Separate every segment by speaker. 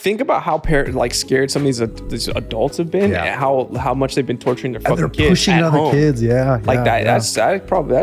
Speaker 1: think about how scared some of these adults have been, and how much they've been torturing their fucking kids.
Speaker 2: Pushing other kids,
Speaker 1: that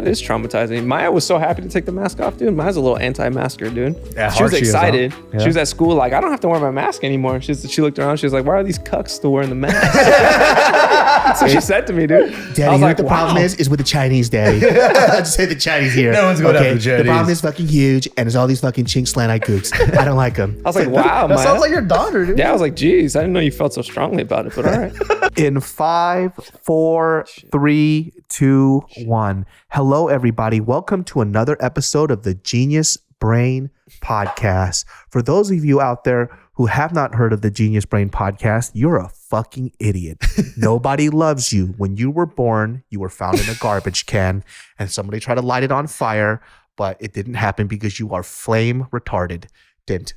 Speaker 1: is traumatizing. Maya was so happy to take the mask off, dude. Maya's a little anti-masker, dude. Yeah, she was excited. She was at school like, I don't have to wear my mask anymore. She looked around. She was like, why are these cucks still wearing the mask? That's what she said to me, dude.
Speaker 3: Daddy, I was like, the problem is with the Chinese, Daddy. Just say the Chinese here.
Speaker 2: No one's going after the Chinese.
Speaker 3: The problem is fucking huge, and it's all these fucking chink slant-eyed gooks. I don't like them.
Speaker 1: I was like, wow,
Speaker 2: that sounds like your daughter, dude.
Speaker 1: Yeah, I was like, geez, I didn't know you felt so strongly about it, but all right.
Speaker 3: In 5, 4, 3, 2, 1. Hello, everybody. Welcome to another episode of the Genius Brain Podcast. For those of you out there who have not heard of the Genius Brain Podcast, you're a fucking idiot. Nobody loves you. When you were born, you were found in a garbage can and somebody tried to light it on fire, but it didn't happen because you are flame retarded. Didn't.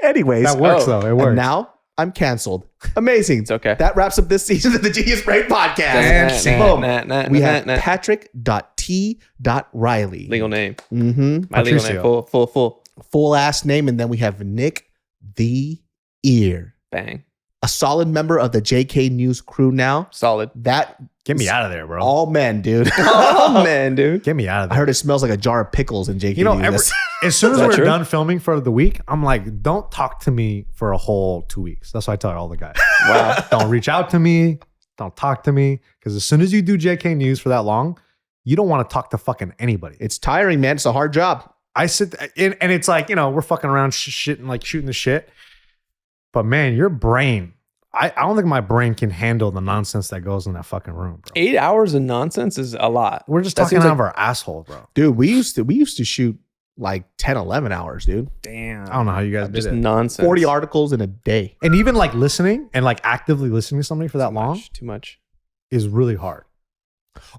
Speaker 3: Anyways.
Speaker 2: That works though. It works.
Speaker 3: And now I'm canceled. Amazing.
Speaker 1: It's okay.
Speaker 3: That wraps up this season of the Genius Brain Podcast. We have Patrick.T.Riley.
Speaker 1: Legal name.
Speaker 3: Mm-hmm.
Speaker 1: My legal name.
Speaker 3: Full ass name. And then we have Nick the Ear.
Speaker 1: Bang.
Speaker 3: A solid member of the JK News crew now.
Speaker 1: Solid.
Speaker 2: Get me out of there, bro.
Speaker 3: All men, dude.
Speaker 1: Oh, man, dude.
Speaker 2: Get me out of there.
Speaker 3: I heard it smells like a jar of pickles in JK News.
Speaker 2: As soon as we're
Speaker 1: true?
Speaker 2: done filming for the week, I'm like, don't talk to me for a whole 2 weeks. That's what I tell all the guys.
Speaker 1: Wow.
Speaker 2: Don't reach out to me. Don't talk to me. Because as soon as you do JK News for that long, you don't want to talk to fucking anybody.
Speaker 3: It's tiring, man. It's a hard job.
Speaker 2: I sit and it's like, we're fucking around shit and shooting the shit. But man, your brain, I don't think my brain can handle the nonsense that goes in that fucking room, bro.
Speaker 1: 8 hours of nonsense is a lot.
Speaker 2: We're just talking out of our asshole, bro.
Speaker 3: Dude, we used to shoot like 10, 11 hours, dude.
Speaker 1: Damn.
Speaker 2: I don't know how you guys did
Speaker 1: just
Speaker 2: it.
Speaker 1: Nonsense.
Speaker 3: 40 articles in a day.
Speaker 2: And even listening and actively listening to somebody for that long
Speaker 1: Too much.
Speaker 2: is really hard.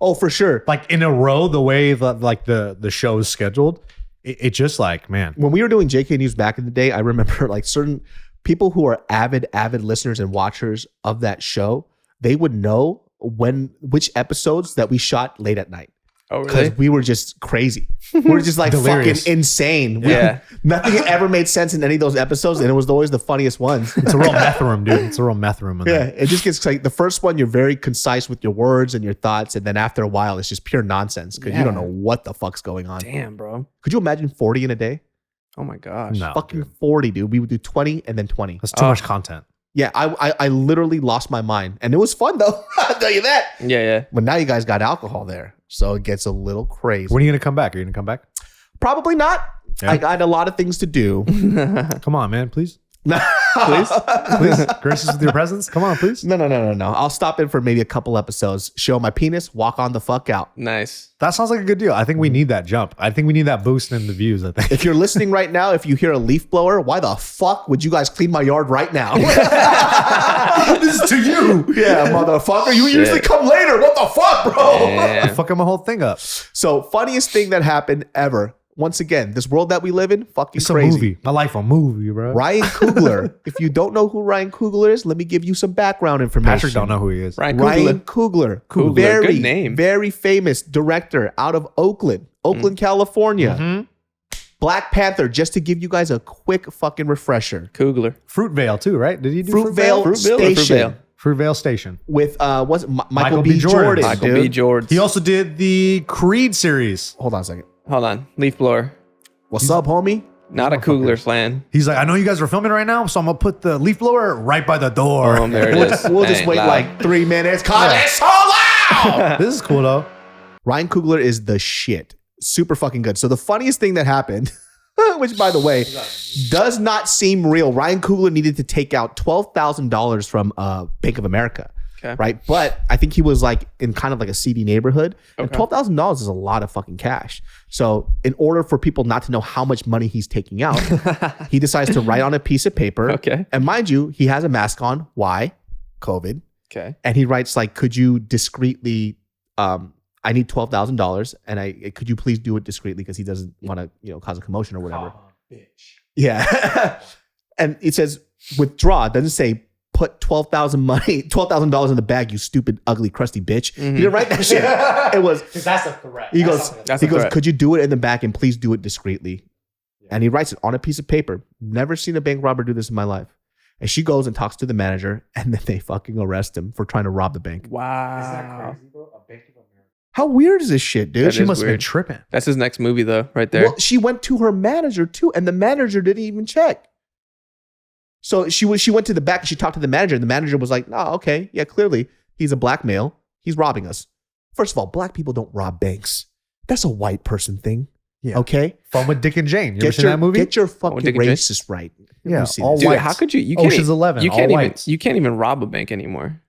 Speaker 3: Oh, for sure.
Speaker 2: In a row, the way that the show is scheduled, it just man.
Speaker 3: When we were doing JK News back in the day, I remember certain people who are avid listeners and watchers of that show, they would know which episodes that we shot late at night.
Speaker 1: Oh,
Speaker 3: Because
Speaker 1: really?
Speaker 3: we were just crazy. We were just
Speaker 2: Delirious.
Speaker 3: fucking insane.
Speaker 1: Yeah.
Speaker 3: Nothing ever made sense in any of those episodes, and it was always the funniest ones.
Speaker 2: It's a real meth room, dude. It's a real meth room.
Speaker 3: Yeah, it just gets the first one, you're very concise with your words and your thoughts, and then after a while, it's just pure nonsense because you don't know what the fuck's going on.
Speaker 1: Damn, bro.
Speaker 3: Could you imagine 40 in a day?
Speaker 1: Oh, my gosh.
Speaker 2: No,
Speaker 3: Fucking
Speaker 2: dude.
Speaker 3: 40, dude. We would do 20 and then 20.
Speaker 2: That's too much content.
Speaker 3: Yeah, I literally lost my mind. And it was fun, though. I'll tell you that.
Speaker 1: Yeah.
Speaker 3: But now you guys got alcohol there. So it gets a little crazy.
Speaker 2: When are you going to come back? Are you going to come back?
Speaker 3: Probably not.
Speaker 2: Yeah.
Speaker 3: I got a lot of things to do.
Speaker 2: Come on, man. Please.
Speaker 3: Please?
Speaker 2: Please. Grace us with your presence. Come on, please.
Speaker 3: No. I'll stop in for maybe a couple episodes, show my penis, walk on the fuck out.
Speaker 1: Nice.
Speaker 2: That sounds like a good deal. I think we need that jump. I think we need that boost in the views, I think.
Speaker 3: If you're listening right now, if you hear a leaf blower, why the fuck would you guys clean my yard right now?
Speaker 2: This is to you.
Speaker 3: Yeah, motherfucker. You usually come later. What the fuck, bro?
Speaker 1: Yeah.
Speaker 2: I'm fucking my whole thing up.
Speaker 3: So, funniest thing that happened ever. Once again, this world that we live in, fucking
Speaker 2: It's
Speaker 3: crazy.
Speaker 2: a movie. My life a movie, bro.
Speaker 3: Ryan Coogler. If you don't know who Ryan Coogler is, let me give you some background information.
Speaker 2: Patrick don't know who he is.
Speaker 1: Ryan
Speaker 3: Ryan
Speaker 1: Coogler.
Speaker 3: Coogler.
Speaker 1: Coogler, good name.
Speaker 3: Very famous director out of Oakland, California.
Speaker 2: Mm-hmm.
Speaker 3: Black Panther, just to give you guys a quick fucking refresher.
Speaker 1: Fruitvale
Speaker 2: Fruitvale too, right? Did he do
Speaker 3: Fruitvale
Speaker 1: Fruitvale?
Speaker 3: Station
Speaker 2: Fruitvale Station.
Speaker 3: with what's it, Michael B. Jordan.
Speaker 1: Michael
Speaker 3: dude.
Speaker 1: B. Jordan.
Speaker 2: He also did the Creed series.
Speaker 3: Hold on a second.
Speaker 1: Hold on. Leaf blower.
Speaker 3: What's up, homie?
Speaker 1: Not a Coogler fan.
Speaker 2: He's like, I know you guys are filming right now, so I'm gonna put the leaf blower right by the door.
Speaker 1: Oh, there it is.
Speaker 3: We'll just
Speaker 1: Dang,
Speaker 3: wait
Speaker 1: loud.
Speaker 3: 3 minutes. Cause it's so loud.
Speaker 2: This is cool though.
Speaker 3: Ryan Coogler is the shit. Super fucking good. So the funniest thing that happened, which by the way, does not seem real. Ryan Coogler needed to take out $12,000 from Bank of America.
Speaker 1: Okay.
Speaker 3: Right. But I think he was in kind of a seedy neighborhood. And
Speaker 1: Okay.
Speaker 3: $12,000 is a lot of fucking cash. So in order for people not to know how much money he's taking out, he decides to write on a piece of paper.
Speaker 1: Okay.
Speaker 3: And mind you, he has a mask on. Why? COVID.
Speaker 1: Okay.
Speaker 3: And he writes could you discreetly, I need $12,000 and could you please do it discreetly because he doesn't want to, cause a commotion or whatever.
Speaker 2: Oh, bitch.
Speaker 3: Yeah. And it says withdraw. It doesn't say put $12,000 in the bag, you stupid, ugly, crusty bitch.
Speaker 1: Mm-hmm.
Speaker 3: He didn't write that shit. It was,
Speaker 2: Because that's a threat.
Speaker 3: he goes,
Speaker 1: That's a threat.
Speaker 3: could you do it in the back and please do it discreetly? And he writes it on a piece of paper. Never seen a bank robber do this in my life. And she goes and talks to the manager, and then they fucking arrest him for trying to rob the bank.
Speaker 1: Wow.
Speaker 2: Isn't that crazy, bro? A Bank of America.
Speaker 3: How weird is this shit, dude?
Speaker 2: She must have been tripping.
Speaker 1: That's his next movie, though, right there.
Speaker 3: Well, she went to her manager too, and the manager didn't even check. So she went to the back and she talked to the manager, and the manager was like, "Oh, okay, yeah, clearly he's a black male. He's robbing us." First of all, black people don't rob banks. That's a white person thing.
Speaker 2: Yeah.
Speaker 3: Okay.
Speaker 2: Fun with Dick and Jane. You ever seen that movie?
Speaker 3: Get your fucking
Speaker 1: Dick and Jane?
Speaker 3: racist right.
Speaker 2: Yeah, all
Speaker 1: Dude,
Speaker 2: whites.
Speaker 1: how could you? You can't,
Speaker 2: Ocean's 11.
Speaker 1: You
Speaker 2: all
Speaker 1: can't even.
Speaker 2: whites.
Speaker 1: You can't even rob a bank anymore.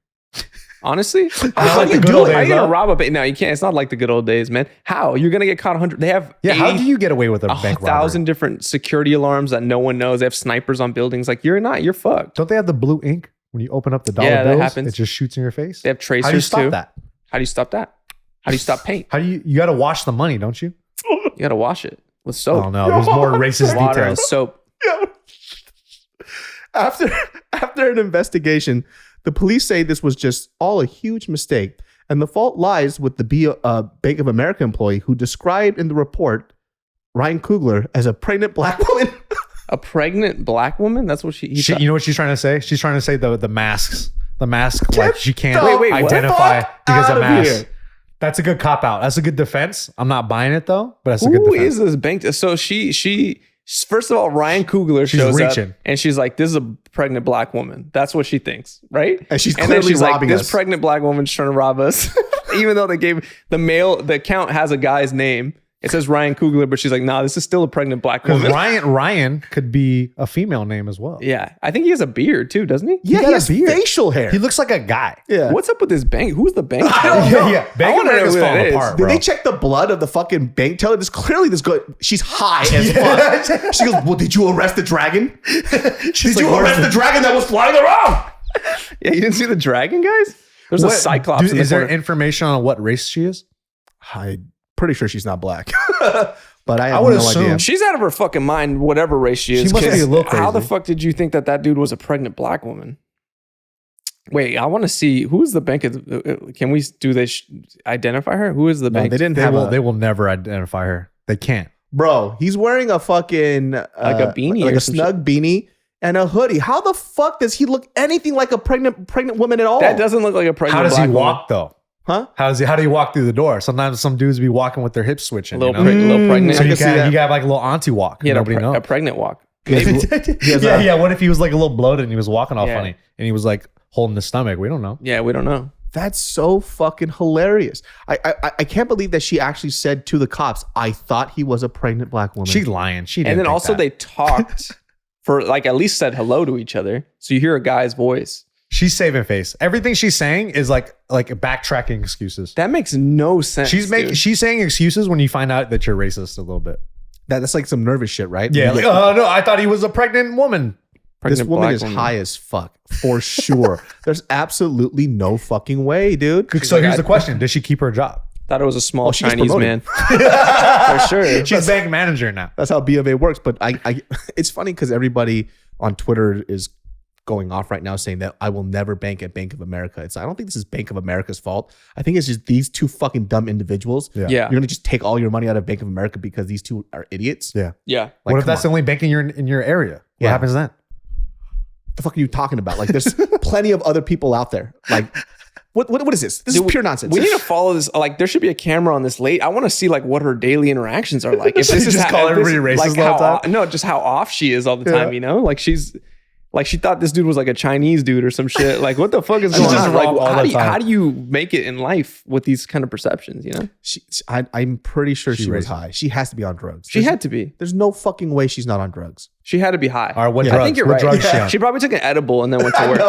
Speaker 1: Honestly,
Speaker 2: Not like the
Speaker 1: you
Speaker 2: good
Speaker 1: do
Speaker 2: old
Speaker 1: it? How
Speaker 2: days,
Speaker 1: you gonna
Speaker 2: though.
Speaker 1: rob a bank? No, you can't. It's not like the good old days, man. How you're gonna get caught 100? They have
Speaker 2: Yeah, how do you get away with a bank
Speaker 1: 1,000
Speaker 2: robbery?
Speaker 1: different security alarms that no one knows. They have snipers on buildings. Like you're fucked.
Speaker 2: Don't they have the blue ink when you open up the dollar
Speaker 1: Yeah, that
Speaker 2: bills?
Speaker 1: happens.
Speaker 2: It just shoots in your face.
Speaker 1: They have tracers
Speaker 2: How do you stop
Speaker 1: too.
Speaker 2: that?
Speaker 1: How do you stop that? How do you stop paint?
Speaker 2: How do you got to wash the money, don't you?
Speaker 1: You gotta wash it with soap.
Speaker 2: Oh no, there's more racist
Speaker 1: Water and
Speaker 2: details.
Speaker 1: soap.
Speaker 3: After an investigation, the police say this was just all a huge mistake, and the fault lies with the Bank of America employee who described in the report Ryan Coogler as a pregnant black woman.
Speaker 1: A pregnant black woman? That's what he
Speaker 2: You know what she's trying to say? She's trying to say the masks. The mask, like she can't
Speaker 3: the
Speaker 2: identify
Speaker 3: fuck
Speaker 2: because
Speaker 3: out
Speaker 2: of
Speaker 3: of
Speaker 2: masks.
Speaker 3: here.
Speaker 2: That's a good cop out. That's a good defense. I'm not buying it though, but that's a good
Speaker 1: Who
Speaker 2: defense.
Speaker 1: is this bank? So she first of all, Ryan Coogler
Speaker 2: She's
Speaker 1: shows
Speaker 2: reaching.
Speaker 1: up and she's like, "This is a pregnant black woman." That's what she thinks, right?
Speaker 3: And she's
Speaker 1: then
Speaker 3: clearly
Speaker 1: she's like,
Speaker 3: robbing
Speaker 1: "This
Speaker 3: us."
Speaker 1: pregnant black woman's trying to rob us," even though they gave the account has a guy's name. It says Ryan Coogler, but she's like, "Nah, this is still a pregnant black
Speaker 2: Because
Speaker 1: woman."
Speaker 2: Ryan could be a female name as well.
Speaker 1: Yeah, I think he has a beard too, doesn't he?
Speaker 3: Yeah,
Speaker 2: got
Speaker 3: he
Speaker 2: a
Speaker 3: has
Speaker 2: beard.
Speaker 3: facial hair.
Speaker 2: He looks like a guy.
Speaker 3: Yeah.
Speaker 1: What's up with this bank? Who's the bank?
Speaker 2: Yeah.
Speaker 1: I
Speaker 2: Bank of
Speaker 1: wanna know
Speaker 2: America's
Speaker 1: who that
Speaker 2: falling
Speaker 1: is.
Speaker 2: apart,
Speaker 3: Did
Speaker 2: bro.
Speaker 3: they check the blood of the fucking bank teller? Clearly this girl, she's high as fuck. She goes, "Well, did you arrest the dragon? Did you arrest the dragon that was flying around?"
Speaker 1: Yeah, you didn't see the dragon, guys? There's a cyclops. in the
Speaker 2: Is there
Speaker 1: corner.
Speaker 2: information on what race she is?
Speaker 3: I'm pretty sure she's not black. But I have
Speaker 2: I would
Speaker 3: no
Speaker 2: assume.
Speaker 3: idea.
Speaker 1: She's out of her fucking mind, whatever race she is.
Speaker 2: She must be
Speaker 1: 'cause
Speaker 2: a little
Speaker 1: How the
Speaker 2: crazy.
Speaker 1: fuck did you think that dude was a pregnant black woman? Wait, I want to see who is the bank. Can we do this? Identify her? Who is the
Speaker 3: No,
Speaker 1: bank?
Speaker 3: they didn't
Speaker 2: They
Speaker 3: have
Speaker 2: will. They will never identify her. They can't.
Speaker 3: Bro, he's wearing a fucking
Speaker 1: Like a beanie
Speaker 3: like
Speaker 1: or
Speaker 3: a
Speaker 1: some
Speaker 3: snug beanie and a hoodie. How the fuck does he look anything like a pregnant woman at all?
Speaker 1: That doesn't look like a pregnant.
Speaker 2: How does he
Speaker 1: black
Speaker 2: walk though?
Speaker 3: Huh?
Speaker 2: How do you walk through the door? Sometimes some dudes be walking with their hips switching.
Speaker 1: Woman.
Speaker 2: You know?
Speaker 1: Little pregnant.
Speaker 2: So
Speaker 3: I
Speaker 2: you
Speaker 3: can see that.
Speaker 2: can have like a little auntie walk.
Speaker 1: He had
Speaker 2: Nobody
Speaker 1: a
Speaker 2: knows.
Speaker 1: pregnant walk.
Speaker 2: Yeah. What if he was like a little bloated and he was walking all
Speaker 1: Yeah.
Speaker 2: funny and he was like holding his stomach? We don't know.
Speaker 1: Yeah, we don't know.
Speaker 3: That's so fucking hilarious. I can't believe that she actually said to the cops, "I thought he was a pregnant black woman."
Speaker 2: She's lying. She didn't
Speaker 1: And then
Speaker 2: think
Speaker 1: also
Speaker 2: that.
Speaker 1: they talked for like at least said hello to each other, so you hear a guy's voice.
Speaker 2: She's saving face. Everything she's saying is like backtracking excuses.
Speaker 1: That makes no sense. dude.
Speaker 2: She's saying excuses when you find out that you're racist a little bit.
Speaker 3: That's like some nervous shit, right?
Speaker 2: Yeah,
Speaker 3: Like,
Speaker 2: like, oh no, I thought he was a pregnant woman.
Speaker 3: this
Speaker 1: Pregnant
Speaker 3: woman
Speaker 1: black
Speaker 3: is high as fuck for sure. There's absolutely no fucking way, dude.
Speaker 2: So
Speaker 1: like,
Speaker 2: here's
Speaker 1: I-
Speaker 2: the question: did she keep her job?
Speaker 1: Thought it was a small
Speaker 3: she's
Speaker 1: Chinese
Speaker 3: promoting.
Speaker 1: man. For sure.
Speaker 2: She's bank manager now.
Speaker 3: That's how B of A works. But I it's funny because everybody on Twitter is going off right now saying that I will never bank at Bank of America. I don't think this is Bank of America's fault. I think it's just these two fucking dumb individuals.
Speaker 2: Yeah.
Speaker 1: Yeah.
Speaker 3: You're gonna just take all your money out of Bank of America because these two are idiots.
Speaker 2: Yeah.
Speaker 1: Yeah.
Speaker 3: Like,
Speaker 2: What if
Speaker 3: come
Speaker 2: that's
Speaker 3: on.
Speaker 2: the only bank in your area? What
Speaker 3: Yeah.
Speaker 2: happens then?
Speaker 3: The fuck are you talking about? Like, there's plenty of other people out there. Like, what is this? This is
Speaker 1: Dude,
Speaker 3: pure nonsense.
Speaker 1: We need to follow this. Like, there should be a camera on this late. I want to see like what her daily interactions are like. If this is
Speaker 2: Just call
Speaker 1: if this-
Speaker 2: everybody racist
Speaker 1: like
Speaker 2: all the
Speaker 1: how
Speaker 2: time?
Speaker 1: no, just how off she is all the time.
Speaker 3: Yeah.
Speaker 1: You know, like she thought this dude was like a Chinese dude or some shit. Like, what the fuck is
Speaker 2: She's
Speaker 1: going
Speaker 2: just
Speaker 1: on? Like,
Speaker 2: wrong all the time.
Speaker 1: how do you make it in life with these kind of perceptions? You know,
Speaker 3: I'm pretty sure
Speaker 2: She
Speaker 3: she was
Speaker 2: racist.
Speaker 3: high. She has to be on drugs.
Speaker 1: she had to be.
Speaker 3: There's no fucking way she's not on drugs.
Speaker 1: She had to be high.
Speaker 2: All right, what
Speaker 1: I
Speaker 2: drugs?
Speaker 1: think you're
Speaker 2: What
Speaker 1: right.
Speaker 2: drugs she on?
Speaker 1: She probably took an edible and then went to work.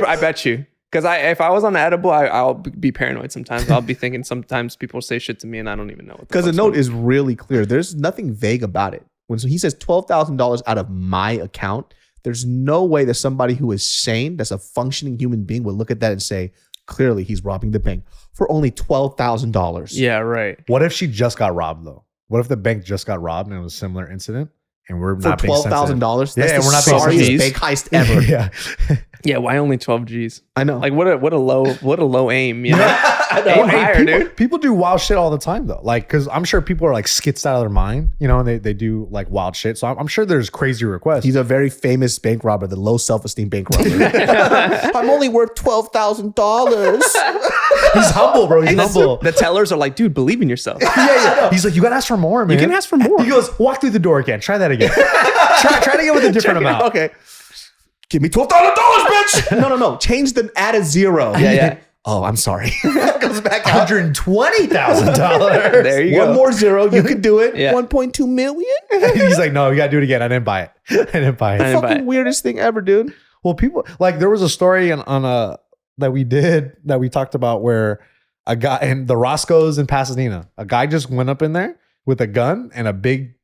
Speaker 1: I bet you. Because if I was on an edible, I'll be paranoid sometimes. I'll be thinking sometimes people say shit to me and I don't even know what.
Speaker 3: Because the note is really clear. There's nothing vague about it. When he says $12,000 out of my account, there's no way that somebody who is sane, that's a functioning human being, would look at that and say, clearly he's robbing the bank for only $12,000.
Speaker 1: Yeah, right.
Speaker 2: What if she just got robbed though? What if the bank just got robbed and it was a similar incident and we're
Speaker 3: For
Speaker 2: not being sensitive?
Speaker 3: $12,000?
Speaker 2: Yeah,
Speaker 3: That's
Speaker 2: we're
Speaker 3: the
Speaker 2: not being
Speaker 3: sorriest
Speaker 1: sensitive.
Speaker 3: bank heist ever.
Speaker 2: Yeah.
Speaker 1: Yeah, why only 12 G's?
Speaker 3: I know.
Speaker 1: Like what a low aim, you know?
Speaker 2: Aim
Speaker 1: higher, dude.
Speaker 2: People do wild shit all the time though. Like, cause I'm sure people are like skits out of their mind, you know, and they do like wild shit. So I'm sure there's crazy requests.
Speaker 3: He's a very famous bank robber, the low self-esteem bank robber. I'm only worth $12,000.
Speaker 2: He's humble, bro. He's humble.
Speaker 1: The tellers are like, dude, believe in yourself.
Speaker 2: Yeah. He's like, you gotta ask for more, man.
Speaker 1: You can ask for more.
Speaker 2: He goes, walk through the door again. Try that again. try to get with a different amount.
Speaker 3: Okay. Give me $12,000, bitch. No. Change the add a zero.
Speaker 1: Yeah.
Speaker 3: Oh, I'm sorry. Goes back out.
Speaker 2: $120,000.
Speaker 1: There you go.
Speaker 3: One more zero. You could do it.
Speaker 1: Yeah.
Speaker 3: 1.2 million.
Speaker 2: He's like, no, you gotta do it again. I didn't buy it.
Speaker 3: Fucking weirdest thing ever, dude.
Speaker 2: Well, people like there was a story on that we talked about where a guy in the Roscoe's in Pasadena, a guy just went up in there with a gun and a big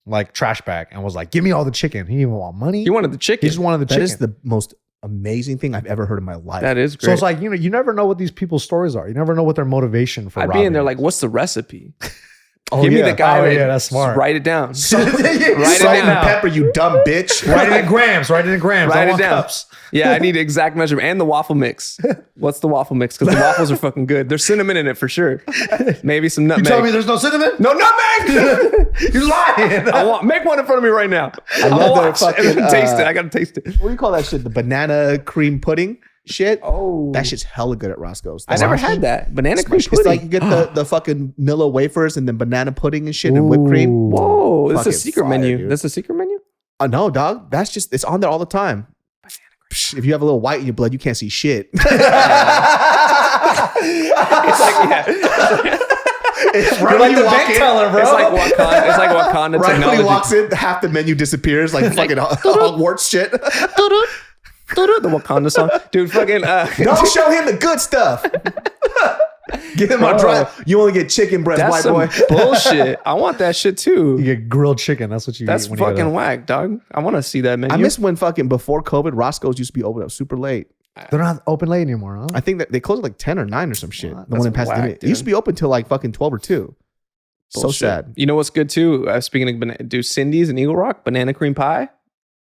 Speaker 2: like trash bag and was like, give me all the chicken. He didn't even want money.
Speaker 1: He wanted the chicken.
Speaker 2: He just wanted the chicken.
Speaker 3: That is the most amazing thing I've ever heard in my life.
Speaker 1: That is great.
Speaker 2: So it's like, you know, you never know what these people's stories are. You never know what their motivation for
Speaker 1: I'd
Speaker 2: robbing
Speaker 1: be in there
Speaker 2: is.
Speaker 1: like, what's the recipe?
Speaker 2: Oh,
Speaker 1: Give me the guy.
Speaker 2: that's smart.
Speaker 1: Just write it down.
Speaker 3: Salt
Speaker 1: Write it
Speaker 3: and
Speaker 1: down.
Speaker 3: pepper, you dumb bitch.
Speaker 2: Write it in grams. Write
Speaker 1: Write
Speaker 2: I
Speaker 1: it
Speaker 2: want
Speaker 1: down.
Speaker 2: cups.
Speaker 1: Yeah, I need exact measurement and the waffle mix. What's the waffle mix? Because the waffles are fucking good. There's cinnamon in it for sure. Maybe some
Speaker 2: You
Speaker 1: nutmeg.
Speaker 2: tell me there's no cinnamon?
Speaker 1: No nutmeg.
Speaker 2: You're lying.
Speaker 1: Make one in front of me right now.
Speaker 3: I love that fucking
Speaker 1: taste it. I gotta taste it.
Speaker 3: What do you call that shit? The banana cream pudding shit?
Speaker 1: Oh,
Speaker 3: That shit's hella good at Roscoe's.
Speaker 1: I never had that banana cream
Speaker 3: It's
Speaker 1: pudding.
Speaker 3: like you get the fucking Milo wafers and then banana pudding and shit and whipped cream.
Speaker 1: Whoa, this is a
Speaker 3: Fucking
Speaker 1: secret
Speaker 3: fire,
Speaker 1: menu.
Speaker 3: dude.
Speaker 1: That's a secret menu.
Speaker 3: No, dog. That's just, it's on there all the time. Psh, if you have a little white in your blood, you can't see shit.
Speaker 1: It's like
Speaker 3: Right when you walk in,
Speaker 2: teller, bro.
Speaker 1: It's like Wakanda. It's like Wakanda
Speaker 3: right when
Speaker 1: technology.
Speaker 3: he walks in, half the menu disappears like fucking Hogwarts shit.
Speaker 1: The Wakanda song, dude. Fucking
Speaker 3: Don't show him the good stuff. Give him a dry. You only get chicken breast,
Speaker 1: that's
Speaker 3: white
Speaker 1: some
Speaker 3: boy.
Speaker 1: bullshit. I want that shit
Speaker 2: You
Speaker 1: too.
Speaker 2: get grilled chicken. That's what you
Speaker 1: That's
Speaker 2: eat when you go
Speaker 1: fucking
Speaker 2: to-
Speaker 1: whack, dog. I want to see that menu.
Speaker 3: I miss when fucking before COVID, Roscoe's used to be open up super late.
Speaker 2: They're not open late anymore, huh?
Speaker 3: I think that they closed at like 10 or 9 or some shit. The
Speaker 1: That's
Speaker 3: one in Pasadena.
Speaker 1: whack,
Speaker 3: It used to
Speaker 1: dude.
Speaker 3: be open till like fucking 12 or 2. So
Speaker 1: Bullshit.
Speaker 3: sad.
Speaker 1: You know what's good too? Speaking of do Cindy's in Eagle Rock banana cream pie,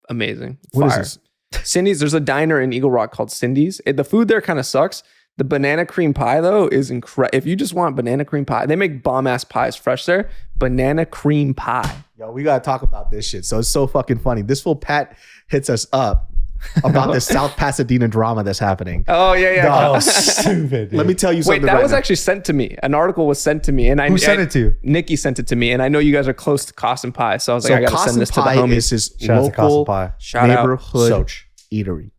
Speaker 1: amazing.
Speaker 3: What is
Speaker 1: Fire.
Speaker 3: this?
Speaker 1: Cindy's. There's a diner in Eagle Rock called Cindy's. The food there kind of sucks. The banana cream pie though is incredible. If you just want banana cream pie, they make bomb ass pies fresh there. Banana cream pie.
Speaker 3: Yo, we gotta talk about this shit. So it's so fucking funny. This fool Pat hits us up about this South Pasadena drama that's happening.
Speaker 1: Oh yeah.
Speaker 2: Oh, stupid. Dude.
Speaker 3: Let me tell you
Speaker 1: Wait,
Speaker 3: something.
Speaker 1: that
Speaker 3: right
Speaker 1: was
Speaker 3: now.
Speaker 1: actually sent to me. An article was sent to me, and
Speaker 2: Who sent it to you?
Speaker 1: Nikki sent it to me, and I know you guys are close to Costin Pie, so I was like, I gotta
Speaker 3: Costin
Speaker 1: send this to the
Speaker 3: Pie
Speaker 1: homies.
Speaker 3: is his
Speaker 2: Shout out to Costin
Speaker 3: local
Speaker 2: Pie.
Speaker 1: Shout out.
Speaker 3: neighborhood
Speaker 2: Soch.
Speaker 3: eatery.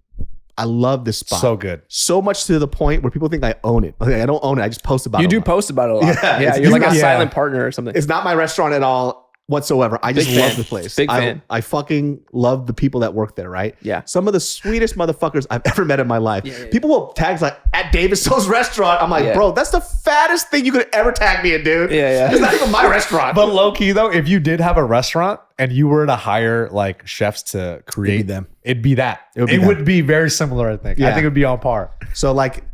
Speaker 3: I love this spot.
Speaker 2: So good.
Speaker 3: So much to the point where people think I own it. Okay, I don't own it. I just post about it.
Speaker 1: You
Speaker 3: a
Speaker 1: do
Speaker 3: lot.
Speaker 1: post about it a lot.
Speaker 3: Yeah,
Speaker 1: Yeah,
Speaker 3: it's-
Speaker 1: you're like a
Speaker 2: yeah.
Speaker 1: silent partner or something.
Speaker 3: It's not my restaurant at all whatsoever. I just
Speaker 1: Big
Speaker 3: love
Speaker 1: fan.
Speaker 3: the place.
Speaker 1: Big fan.
Speaker 3: I fucking love the people that work there, right?
Speaker 1: Yeah.
Speaker 3: Some of the sweetest motherfuckers I've ever met in my life.
Speaker 1: Yeah.
Speaker 3: People will tag like at DavidSo's restaurant. I'm like,
Speaker 1: Yeah.
Speaker 3: bro, that's the fattest thing you could ever tag me in, dude.
Speaker 1: Yeah.
Speaker 3: It's not even my restaurant.
Speaker 2: But low key though, if you did have a restaurant and you were to hire like chefs to create
Speaker 3: It'd be them.
Speaker 2: it'd be that.
Speaker 3: would be
Speaker 2: It
Speaker 3: them.
Speaker 2: would be very similar, I think. I
Speaker 3: Yeah.
Speaker 2: think it would be on par.
Speaker 3: So like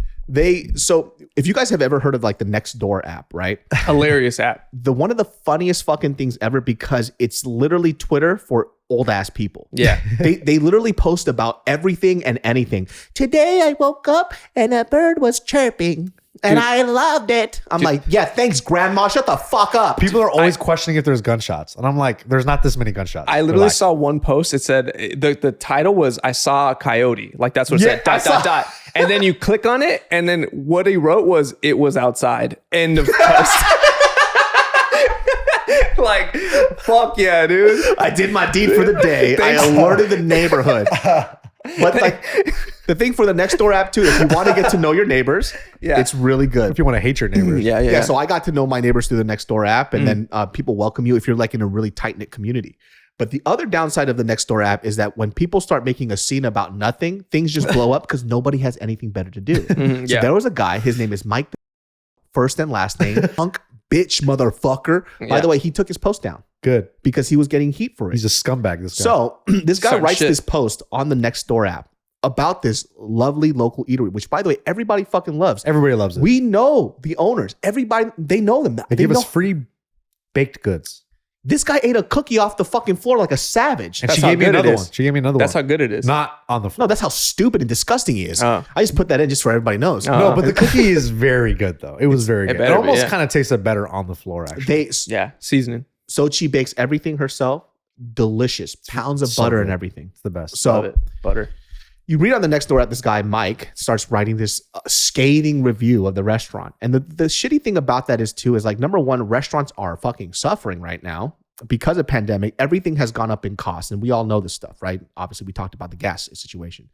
Speaker 3: so if you guys have ever heard of like the Nextdoor app, right?
Speaker 1: Hilarious app.
Speaker 3: One of the funniest fucking things ever because it's literally Twitter for old ass people.
Speaker 1: Yeah.
Speaker 3: They literally post about everything and anything. Today I woke up and a bird was chirping and
Speaker 1: Dude.
Speaker 3: I loved it. I'm like, yeah, thanks, grandma. Shut the fuck up.
Speaker 2: People are always questioning if there's gunshots. And I'm like, there's not this many gunshots.
Speaker 1: I literally
Speaker 2: Relax.
Speaker 1: saw one post. It said the title was "I saw a coyote." Like that's what it
Speaker 2: Yeah,
Speaker 1: said. Dot. And then you click on it, and then what he wrote was "It was outside." End of post. Like, fuck yeah, dude.
Speaker 3: I did my deed for the day. I
Speaker 1: Thanks.
Speaker 3: alerted the neighborhood. But like the thing for the Nextdoor app too, if you want to get to know your neighbors,
Speaker 1: Yeah.
Speaker 3: it's really good.
Speaker 2: if you want to hate your neighbors.
Speaker 1: Yeah.
Speaker 3: So I got to know my neighbors through the Nextdoor app, and then people welcome you if you're like in a really tight knit community. But the other downside of the Nextdoor app is that when people start making a scene about nothing, things just blow up because nobody has anything better to do. So
Speaker 1: yeah.
Speaker 3: there was a guy, his name is Mike, first and last name, punk bitch motherfucker. By
Speaker 1: Yeah.
Speaker 3: the way, he took his post down
Speaker 2: Good.
Speaker 3: because he was getting heat for it.
Speaker 2: He's a scumbag, this guy.
Speaker 3: So this guy
Speaker 1: Certain
Speaker 3: writes
Speaker 1: shit.
Speaker 3: this post on the Nextdoor app about this lovely local eatery, which by the way, everybody fucking loves.
Speaker 2: everybody loves it.
Speaker 3: We know the owners. Everybody, they know them.
Speaker 2: they give
Speaker 3: know,
Speaker 2: us free baked goods.
Speaker 3: This guy ate a cookie off the fucking floor like a savage.
Speaker 2: And she gave me another one. She gave me another one.
Speaker 1: That's how good it is.
Speaker 2: Not on the floor.
Speaker 3: No, that's how stupid and disgusting he is. I just put that in just so everybody knows.
Speaker 2: No, but the cookie is very good though. It was very good. It almost kind of tasted better on the floor actually.
Speaker 1: Seasoning.
Speaker 3: Sochi bakes everything herself. Delicious. Pounds of butter and everything.
Speaker 2: It's the best.
Speaker 3: So
Speaker 1: butter.
Speaker 3: You read on the Nextdoor app, this guy, Mike, starts writing this scathing review of the restaurant. And the shitty thing about that is like, number one, restaurants are fucking suffering right now. Because of pandemic, everything has gone up in cost. And we all know this stuff, right? Obviously, we talked about the gas situation.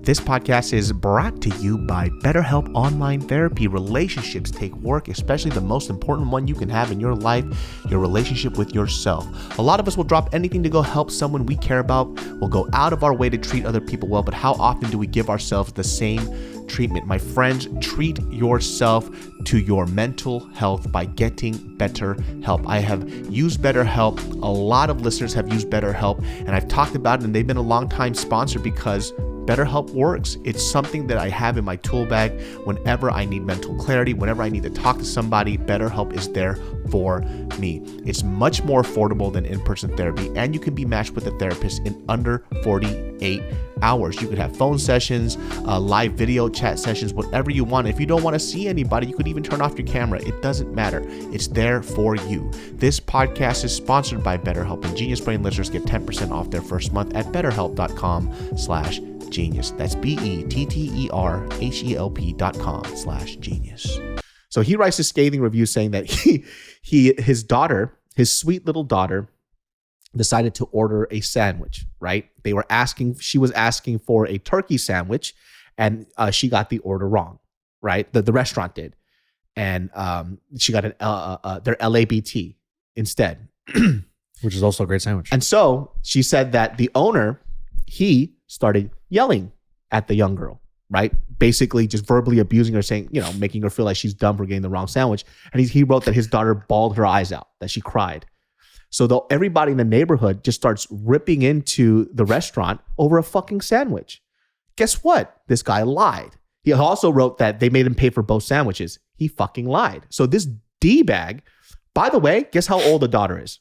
Speaker 3: This podcast is brought to you by BetterHelp Online Therapy. Relationships take work, especially the most important one you can have in your life, your relationship with yourself. A lot of us will drop anything to go help someone we care about. We'll go out of our way to treat other people well. But how often do we give ourselves the same treatment? My friends, treat yourself to your mental health by getting better help. I have used BetterHelp. A lot of listeners have used BetterHelp, and I've talked about it, and they've been a long time sponsor because BetterHelp works. It's something that I have in my tool bag whenever I need mental clarity, whenever I need to talk to somebody. BetterHelp is there for me. It's much more affordable than in-person therapy, and you can be matched with a therapist in under 48 hours. You could have phone sessions, live video chat sessions, whatever you want. If you don't want to see anybody, you could even turn off your camera. It doesn't matter. It's there for you. This podcast is sponsored by BetterHelp, and Genius Brain listeners get 10% off their first month at betterhelp.com/genius. That's BetterHelp.com/genius. So he writes a scathing review saying that his daughter, his sweet little daughter, decided to order a sandwich, right? She was asking for a turkey sandwich, and she got the order wrong, right? The restaurant did. And she got their LABT instead.
Speaker 2: Which is also a great sandwich.
Speaker 3: And so she said that the owner, he started yelling at the young girl, right? Basically just verbally abusing her, saying, making her feel like she's dumb for getting the wrong sandwich. And he wrote that his daughter bawled her eyes out, that she cried. So everybody in the neighborhood just starts ripping into the restaurant over a fucking sandwich. Guess what? This guy lied. He also wrote that they made him pay for both sandwiches. He fucking lied. So this D-bag, by the way, guess how old the daughter is?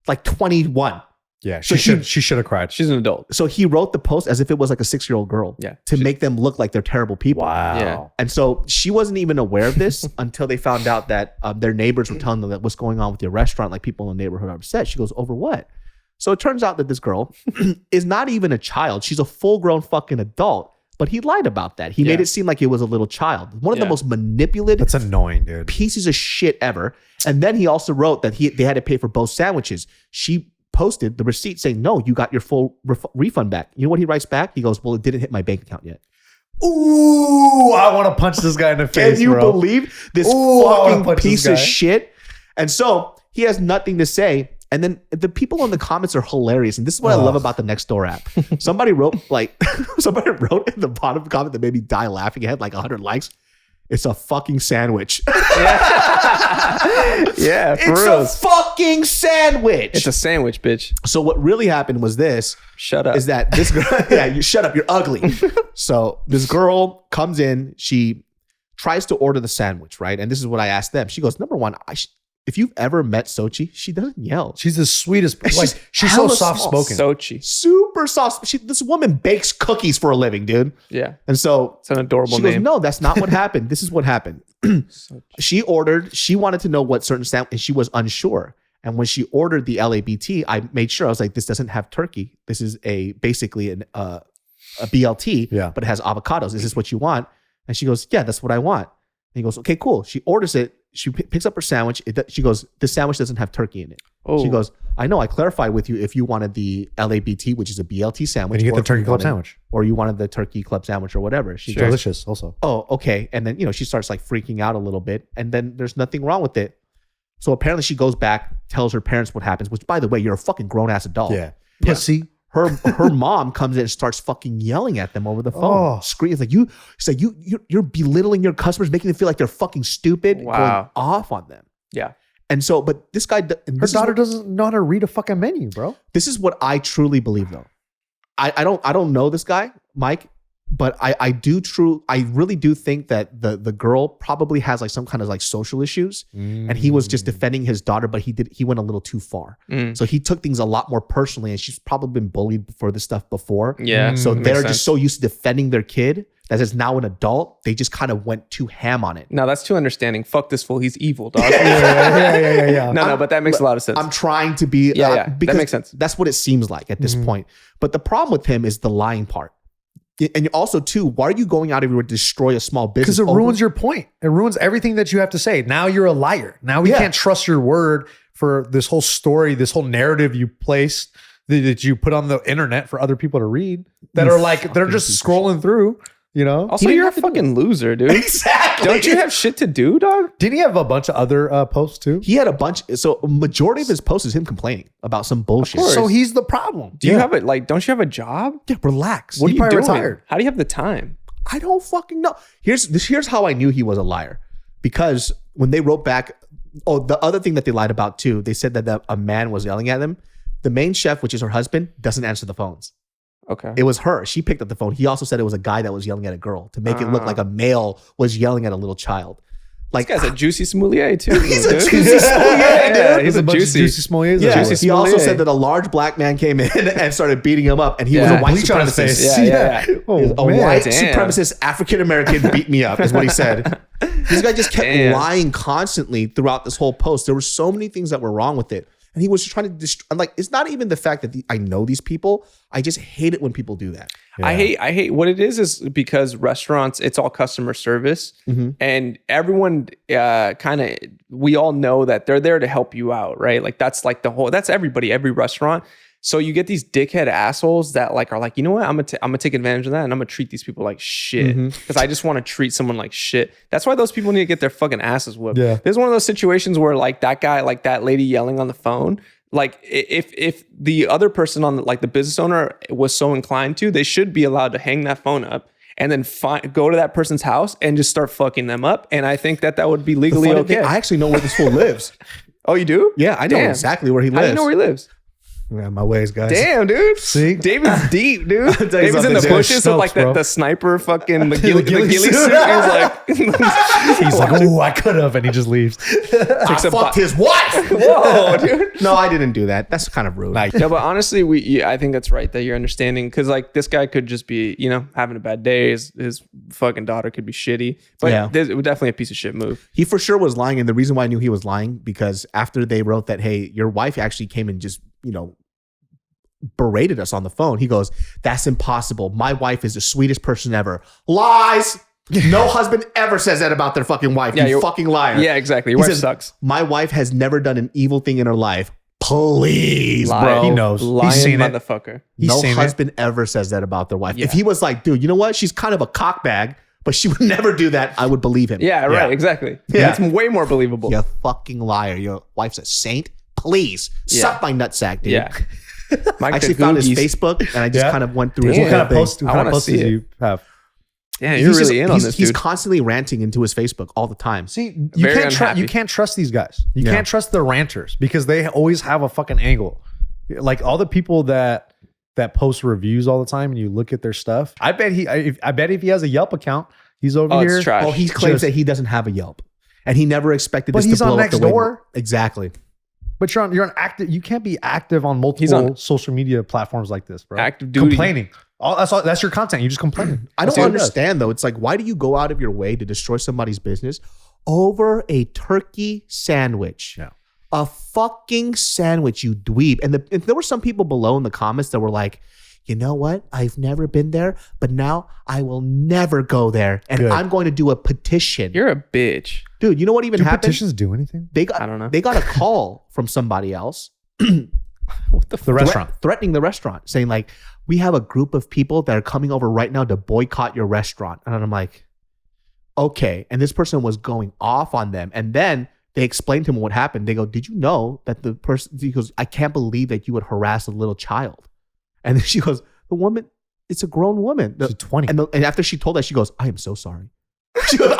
Speaker 3: Like 21.
Speaker 2: Yeah, she should have cried.
Speaker 1: She's an adult.
Speaker 3: So he wrote the post as if it was like a 6-year-old girl to make them look like they're terrible people.
Speaker 2: Wow.
Speaker 1: Yeah.
Speaker 3: And so she wasn't even aware of this until they found out that their neighbors were telling them that what's going on with your restaurant, like people in the neighborhood are upset. She goes, over what? So it turns out that this girl is not even a child. She's a full-grown fucking adult. But he lied about that. He made it seem like it was a little child. One of the most manipulative,
Speaker 2: that's annoying, dude,
Speaker 3: pieces of shit ever. And then he also wrote that they had to pay for both sandwiches. She posted the receipt saying, no, you got your full refund back. You know what he writes back? He goes, well, it didn't hit my bank account yet.
Speaker 2: Ooh, I want to punch this guy in the face.
Speaker 3: Can you believe this fucking piece of shit? And so he has nothing to say. And then the people in the comments are hilarious. And this is what I love about the Nextdoor app. Somebody wrote in the bottom comment that made me die laughing. It had like 100 likes. It's a fucking sandwich.
Speaker 1: Yeah, for
Speaker 3: it's
Speaker 1: real.
Speaker 3: A fucking sandwich.
Speaker 1: It's a sandwich, bitch.
Speaker 3: So what really happened was this.
Speaker 1: Shut up.
Speaker 3: Is that this girl? Yeah, you shut up. You're ugly. So this girl comes in. She tries to order the sandwich, right? And this is what I asked them. She goes, number one, if you've ever met Sochi, she doesn't yell.
Speaker 2: She's the sweetest. She's so soft spoken.
Speaker 1: Sochi.
Speaker 3: Super soft. This woman bakes cookies for a living, dude.
Speaker 1: Yeah.
Speaker 3: And so
Speaker 1: it's an adorable
Speaker 3: name. She goes, no, that's not what happened. This is what happened. She wanted to know what certain sandwich, and she was unsure. And when she ordered the LABT, I made sure, I was like, this doesn't have turkey. This is basically a BLT, but it has avocados. Is this what you want? And she goes, yeah, that's what I want. And he goes, okay, cool. She orders it. She picks up her sandwich. She goes, this sandwich doesn't have turkey in it. Oh. She goes, I know, I clarified with you if you wanted the LABT, which is a BLT sandwich.
Speaker 2: And you get the turkey club sandwich.
Speaker 3: Or you wanted the turkey club sandwich or whatever.
Speaker 2: She's delicious also.
Speaker 3: Oh, okay. And then, she starts like freaking out a little bit. And then there's nothing wrong with it. So apparently she goes back, tells her parents what happens, which by the way, you're a fucking grown ass adult.
Speaker 2: Yeah. Pussy.
Speaker 3: Her mom comes in and starts fucking yelling at them over the phone. Screams like you're belittling your customers, making them feel like they're fucking stupid. Going off on them.
Speaker 1: Yeah.
Speaker 3: And so, but this guy,
Speaker 2: her daughter doesn't know how to read a fucking menu, bro.
Speaker 3: This is what I truly believe, though. I don't know this guy, Mike, But I really do think that the girl probably has like some kind of like social issues, and he was just defending his daughter, but he went a little too far. So he took things a lot more personally, and she's probably been bullied for this stuff before.
Speaker 1: Yeah.
Speaker 3: So they're just so used to defending their kid that is now an adult, they just kind of went too ham on it.
Speaker 1: No, that's too understanding. Fuck this fool. He's evil, dog.
Speaker 2: Yeah.
Speaker 1: No, but that makes a lot of sense.
Speaker 3: I'm trying to be
Speaker 1: because that makes sense.
Speaker 3: That's what it seems like at this point. But the problem with him is the lying part. And also, too, why are you going out everywhere to destroy a small business?
Speaker 2: Because it ruins your point. It ruins everything that you have to say. Now you're a liar. Now we can't trust your word for this whole story, this whole narrative you placed, that you put on the internet for other people to read, that are like, they're just scrolling through. You know?
Speaker 1: Also, you're a fucking loser, dude.
Speaker 3: Exactly.
Speaker 1: Don't you have shit to do, dog?
Speaker 2: Didn't he have a bunch of other posts too?
Speaker 3: He had a bunch. So a majority of his posts is him complaining about some bullshit.
Speaker 2: So he's the problem.
Speaker 1: Do you have it? Like, don't you have a job?
Speaker 3: Yeah, relax.
Speaker 1: What are you doing?
Speaker 2: Retired.
Speaker 1: How do you have the time?
Speaker 3: I don't fucking know. Here's how I knew he was a liar. Because when they wrote back, the other thing that they lied about too, they said that a man was yelling at them. The main chef, which is her husband, doesn't answer the phones.
Speaker 1: Okay.
Speaker 3: It was her. She picked up the phone. He also said it was a guy that was yelling at a girl to make it look like a male was yelling at a little child. Like,
Speaker 1: this guy's a juicy sommelier too.
Speaker 3: He's a juicy sommelier, dude.
Speaker 1: He's a juicy
Speaker 2: sommelier.
Speaker 3: Yeah.
Speaker 1: Juicy
Speaker 3: He also
Speaker 1: sommelier.
Speaker 3: said that a large black man came in and started beating him up, and he was a white
Speaker 2: bleach on his face.
Speaker 3: supremacist.
Speaker 1: Yeah.
Speaker 3: A white supremacist African American beat me up, is what he said. This guy just kept lying constantly throughout this whole post. There were so many things that were wrong with it. And he was just trying to I'm like, it's not even the fact that I know these people. I just hate it when people do that.
Speaker 1: Yeah. I hate what it is because restaurants, it's all customer service, and everyone we all know that they're there to help you out, right? Like that's everybody, every restaurant. So you get these dickhead assholes that are like, you know what? I'm gonna take advantage of that, and I'm gonna treat these people like shit because I just want to treat someone like shit. That's why those people need to get their fucking asses whipped.
Speaker 2: Yeah.
Speaker 1: There's one of those situations where like that guy, like that lady yelling on the phone. Like if the other person on the business owner was so inclined to, they should be allowed to hang that phone up and then go to that person's house and just start fucking them up. And I think that would be legally okay.
Speaker 3: I actually know where this fool lives.
Speaker 1: Oh, you do?
Speaker 3: Yeah, I know exactly where he lives.
Speaker 1: How do you know where he lives?
Speaker 3: Yeah, my ways, guys.
Speaker 1: Damn, dude.
Speaker 2: See?
Speaker 1: David's deep, dude. David's in the
Speaker 2: Dude,
Speaker 1: bushes with like
Speaker 2: bro.
Speaker 1: the sniper fucking the ghillie suit.
Speaker 2: He's like, oh, I could have, and he just leaves.
Speaker 3: I fucked his wife.
Speaker 1: Whoa, dude.
Speaker 3: No, I didn't do that. That's kind of rude.
Speaker 1: No, but honestly, I think that's right that you're understanding because like this guy could just be, having a bad day. His fucking daughter could be shitty, but it was definitely a piece of shit move.
Speaker 3: He for sure was lying, and the reason why I knew he was lying because after they wrote that, hey, your wife actually came and just berated us on the phone. He goes, that's impossible. My wife is the sweetest person ever. Lies. No husband ever says that about their fucking wife. You fucking liar.
Speaker 1: Yeah, exactly. Your wife sucks.
Speaker 3: My wife has never done an evil thing in her life. Please,
Speaker 1: Liar.
Speaker 3: bro.
Speaker 2: He knows.
Speaker 1: Lying
Speaker 2: He's seen
Speaker 1: motherfucker.
Speaker 3: No husband ever says that about their wife. If he was like, dude, you know what? She's kind of a cockbag, but she would never do that. I would believe him.
Speaker 1: Yeah, right. Exactly.
Speaker 3: Yeah.
Speaker 1: It's way more believable.
Speaker 3: You fucking liar. Your wife's a saint. Please suck my nutsack, dude.
Speaker 1: Yeah.
Speaker 3: I actually found his Facebook and I just kind of went through his
Speaker 2: What
Speaker 3: whole
Speaker 2: kind of
Speaker 3: thing.
Speaker 2: posts? What kind of posts
Speaker 1: see
Speaker 2: do
Speaker 1: it.
Speaker 2: you have?
Speaker 1: Yeah, you're really in on this,
Speaker 3: He's
Speaker 1: dude.
Speaker 3: constantly ranting into his Facebook all the time.
Speaker 2: See, you
Speaker 1: Very
Speaker 2: can't
Speaker 1: unhappy.
Speaker 2: you can't trust these guys. You can't trust the ranters because they always have a fucking angle. Like all the people that post reviews all the time, and you look at their stuff. I bet if he has a Yelp account, he's over here.
Speaker 1: It's trash.
Speaker 3: Oh, he claims that he doesn't have a Yelp, and he never expected
Speaker 2: But
Speaker 3: this
Speaker 2: he's
Speaker 3: to blow
Speaker 2: on
Speaker 3: up the way.
Speaker 2: Nextdoor.
Speaker 3: Exactly.
Speaker 2: But you're on active. You can't be active on multiple social media platforms like this, bro.
Speaker 1: Active duty.
Speaker 2: Complaining. That's your content. You just complain.
Speaker 3: I don't understand though. It's like, why do you go out of your way to destroy somebody's business over a turkey sandwich?
Speaker 2: Yeah.
Speaker 3: A fucking sandwich, you dweeb. And there were some people below in the comments that were like, you know what? I've never been there, but now I will never go there. And I'm going to do a petition.
Speaker 1: You're a bitch.
Speaker 3: Dude, you know what even
Speaker 2: Do
Speaker 3: happened?
Speaker 2: petitions do anything?
Speaker 1: I don't know.
Speaker 3: They got a call from somebody else.
Speaker 1: What the fuck?
Speaker 2: Restaurant.
Speaker 3: Threatening the restaurant, saying like, we have a group of people that are coming over right now to boycott your restaurant. And I'm like, okay. And this person was going off on them. And then they explained to him what happened. They go, did you know that the person, he goes, I can't believe that you would harass a little child. And then she goes, the woman, it's a grown woman.
Speaker 2: She's 20.
Speaker 3: And after she told that, she goes, I am so sorry. She goes,